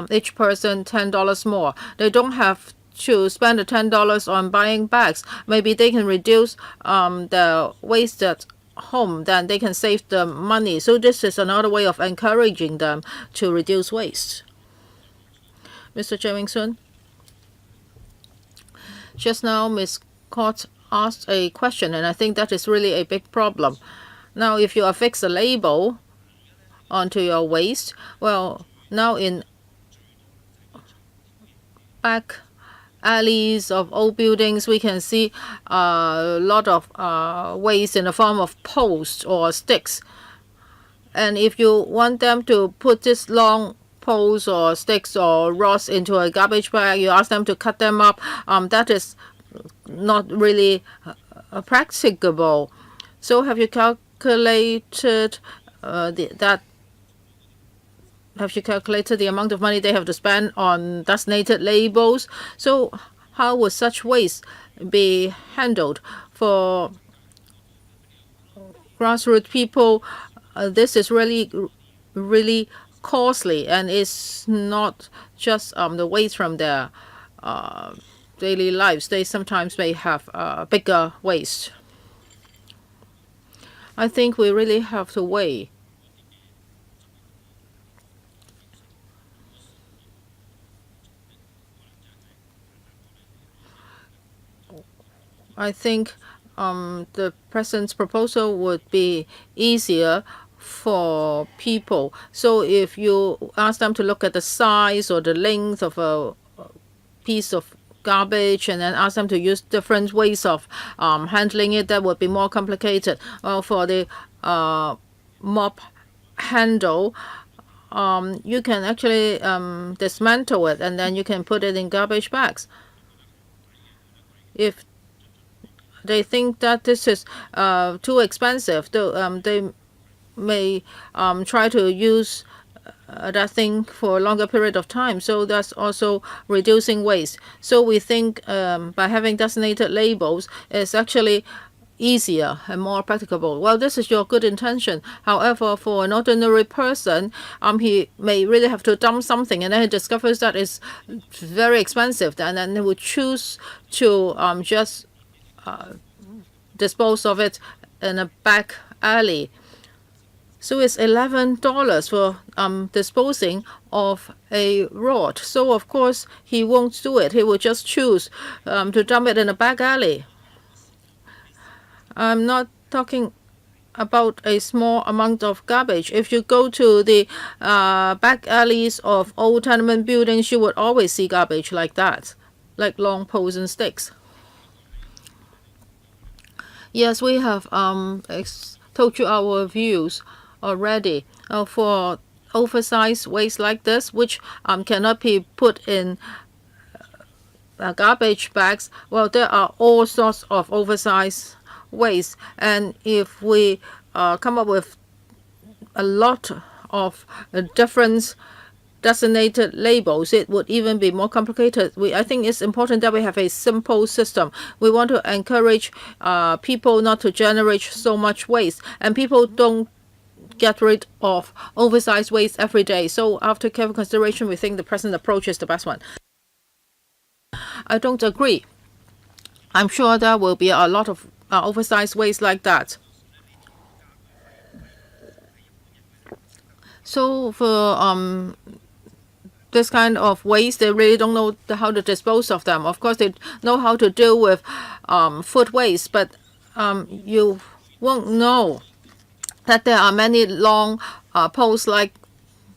each person $10 more. They don't have to spend the $10 on buying bags. Maybe they can reduce the waste at home, then they can save the money. So this is another way of encouraging them to reduce waste. Mr. Jae Sun, just now Ms. Court asked a question, and I think that is really a big problem. Now, if you affix a label onto your waste, well, now in back alleys of old buildings, we can see a lot of waste in the form of posts or sticks. And if you want them to put this long poles or sticks or rods into a garbage bag, you ask them to cut them up. That is not really practicable. So have you calculated have you calculated the amount of money they have to spend on designated labels? So how would such waste be handled? For grassroots people, this is really costly, and it's not just the waste from their daily lives. They sometimes may have bigger waste. I think we really have to weigh I think the President's proposal would be easier for people. So if you ask them to look at the size or the length of a piece of garbage and then ask them to use different ways of handling it, that would be more complicated. For the mop handle, you can actually dismantle it and then you can put it in garbage bags. If they think that this is too expensive, they may try to use that thing for a longer period of time. So that's also reducing waste. So we think by having designated labels is actually easier and more practicable. Well, this is your good intention. However, for an ordinary person, he may really have to dump something, and then he discovers that it's very expensive, and then he would choose to just dispose of it in a back alley. So it's $11 for disposing of a rod. So of course he won't do it. He will just choose to dump it in a back alley. I'm not talking about a small amount of garbage. If you go to the back alleys of old tenement buildings, you would always see garbage like that, like long poles and sticks. Yes, we have told you our views already. For oversized waste like this, which cannot be put in garbage bags, well, there are all sorts of oversized waste. And if we come up with a lot of different designated labels, it would even be more complicated. I think it's important that we have a simple system. We want to encourage people not to generate so much waste, and people don't get rid of oversized waste every day. So after careful consideration, we think the present approach is the best one. I don't agree. I'm sure there will be a lot of oversized waste like that. So for this kind of waste, they really don't know how to dispose of them. Of course, they know how to deal with food waste, but you won't know that there are many long posts like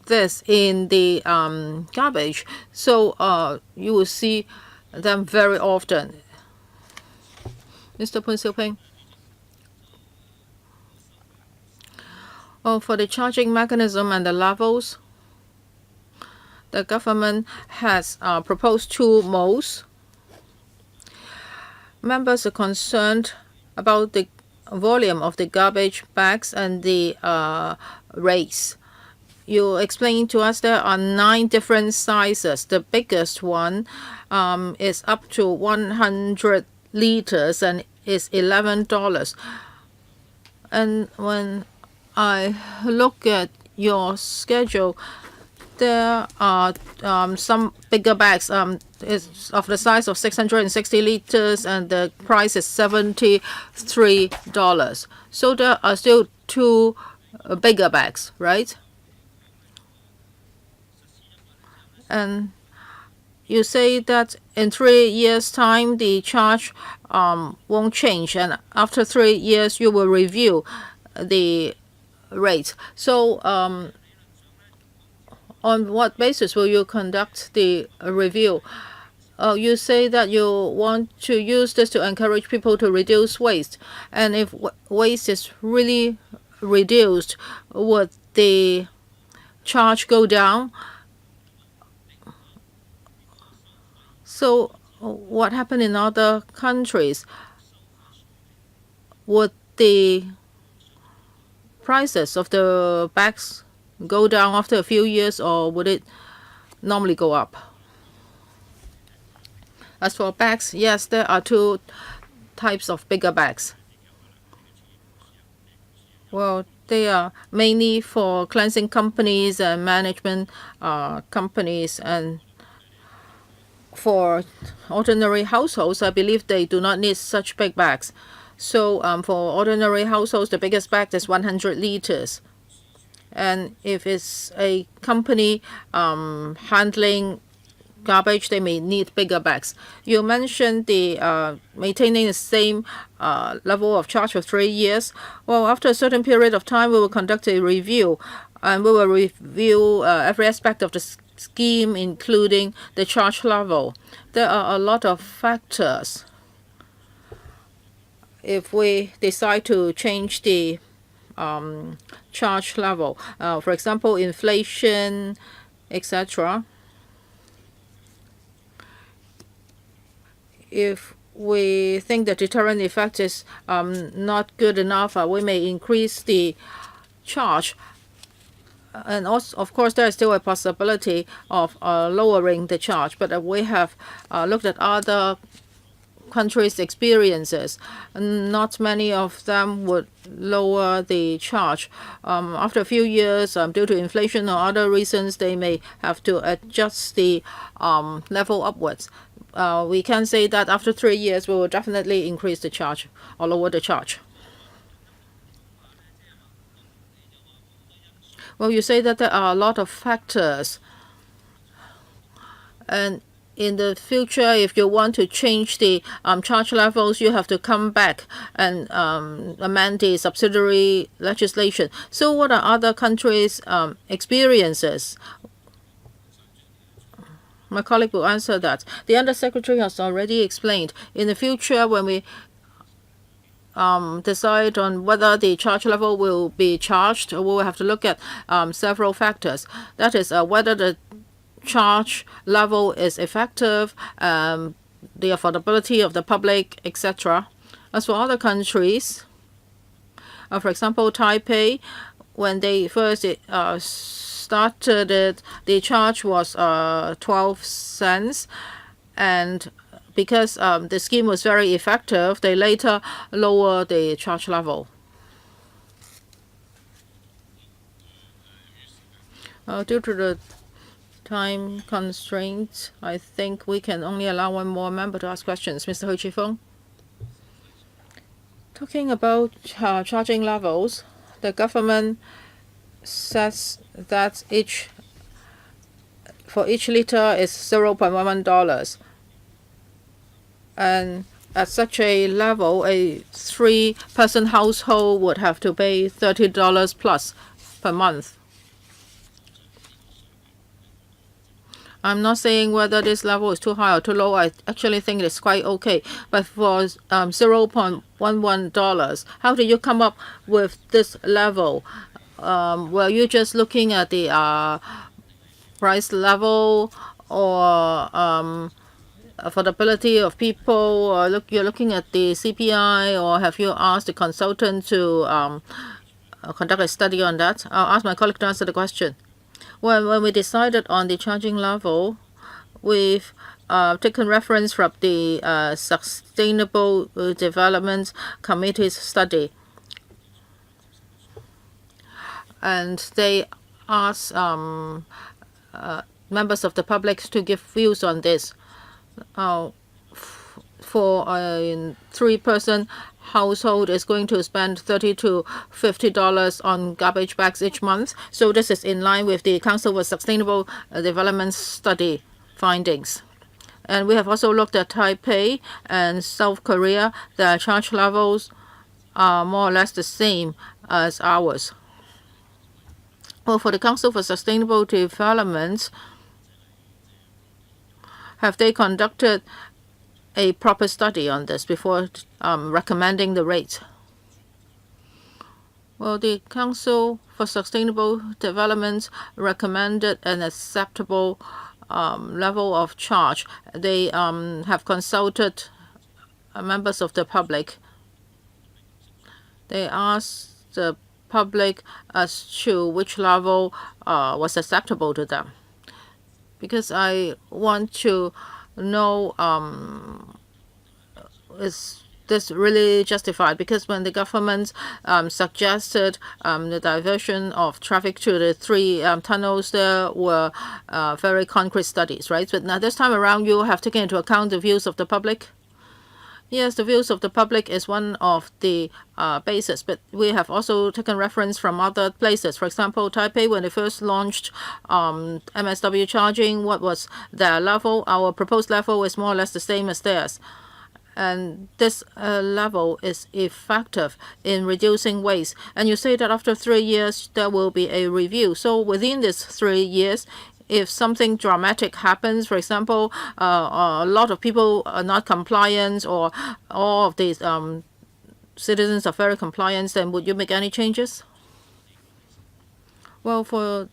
this in the garbage. So you will see them very often. Mr. Poon Siu-ping. Oh, for the charging mechanism and the levels, the government has proposed two modes. Members are concerned about the volume of the garbage bags and the rates. You explained to us there are 9 different sizes. The biggest one is up to 100 liters and is $11. And when I look at your schedule, there are some bigger bags. It's of the size of 660 liters, and the price is $73. So there are still 2 bigger bags, right? And you say that in 3 years' time the charge won't change, and after 3 years you will review the rate. So on what basis will you conduct the review? You say that you want to use this to encourage people to reduce waste, and if waste is really reduced, would the charge go down? So what happened in other countries? Would the prices of the bags go down after a few years, or would it normally go up? As for bags, yes, there are 2 types of bigger bags. Well, they are mainly for cleansing companies and management companies, and for ordinary households, I believe they do not need such big bags. So for ordinary households, the biggest bag is 100 liters. And if it's a company handling garbage, they may need bigger bags. You mentioned the maintaining the same level of charge for 3 years. Well, after a certain period of time, we will conduct a review, and we will review every aspect of the scheme, including the charge level. There are a lot of factors. If we decide to change the charge level, for example, inflation, etc. If we think the deterrent effect is not good enough, we may increase the charge. And also, of course, there is still a possibility of lowering the charge. But we have looked at other countries' experiences. Not many of them would lower the charge. After a few years, due to inflation or other reasons, they may have to adjust the level upwards. We can say that after 3 years, we will definitely increase the charge or lower the charge. Well, you say that there are a lot of factors, and in the future, if you want to change the charge levels, you have to come back and amend the subsidiary legislation. So what are other countries' experiences? My colleague will answer that. The Undersecretary has already explained. In the future, when we decide on whether the charge level will be charged, we will have to look at several factors. That is whether the charge level is effective, the affordability of the public, etc. As for other countries, for example, Taipei, when they first started it, the charge was 12 cents, and because the scheme was very effective, they later lowered the charge level. Due to the time constraints, I think we can only allow one more member to ask questions. Mr. Hui Chi-fung. Talking about charging levels, the government says that for each liter is $0.11. And at such a level, a 3-person household would have to pay $30 plus per month. I'm not saying whether this level is too high or too low. I actually think it's quite okay. But for $0.11, how do you come up with this level? Were you just looking at the price level or affordability of people, or you're looking at the CPI, or have you asked the consultant to conduct a study on that? I'll ask my colleague to answer the question. When we decided on the charging level, we've taken reference from the Sustainable Development Committee's study. And they asked members of the public to give views on this. For a 3-person household is going to spend $30 to $50 on garbage bags each month. So this is in line with the Council for Sustainable Development study findings. And we have also looked at Taipei and South Korea. Their charge levels are more or less the same as ours. Well, for the Council for Sustainable Development, have they conducted a proper study on this before recommending the rate? Well, the Council for Sustainable Development recommended an acceptable level of charge. They have consulted members of the public. They asked the public as to which level was acceptable to them. Because I want to know, is this really justified? Because when the government suggested the diversion of traffic to the 3 tunnels, there were very concrete studies, right? But now this time around, you have taken into account the views of the public. Yes, the views of the public is one of the bases, but we have also taken reference from other places. For example, Taipei, when they first launched MSW charging, what was their level? Our proposed level is more or less the same as theirs. And this level is effective in reducing waste. And you say that after 3 years, there will be a review. So within these 3 years, if something dramatic happens, for example, a lot of people are not compliant, or all of these citizens are very compliant, then would you make any changes? Well, for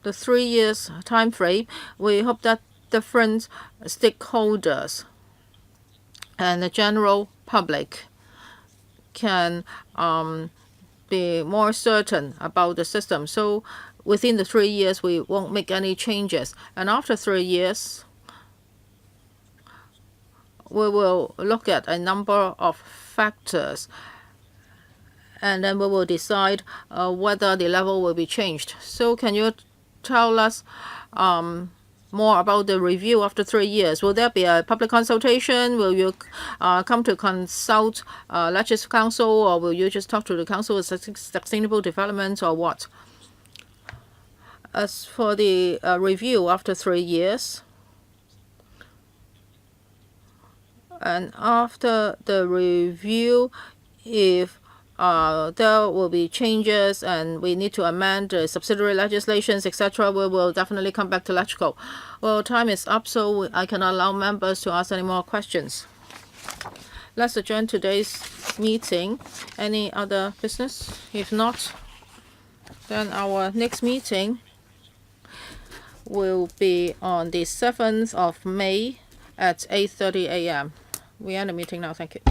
the 3 years time frame, we hope that different stakeholders and the general public can be more certain about the system. So within the 3 years, we won't make any changes. And after 3 years, we will look at a number of factors, and then we will decide whether the level will be changed. So can you tell us more about the review after 3 years? Will there be a public consultation? Will you come to consult Legislative Council, or will you just talk to the Council of Sustainable Development, or what? As for the review after 3 years, and after the review, if there will be changes and we need to amend subsidiary legislations, etc., we will definitely come back to LegCo. Well, time is up, so I cannot allow members to ask any more questions. Let's adjourn today's meeting. Any other business? If not, then our next meeting will be on the 7th of May at 8:30 a.m. We end the meeting now. Thank you.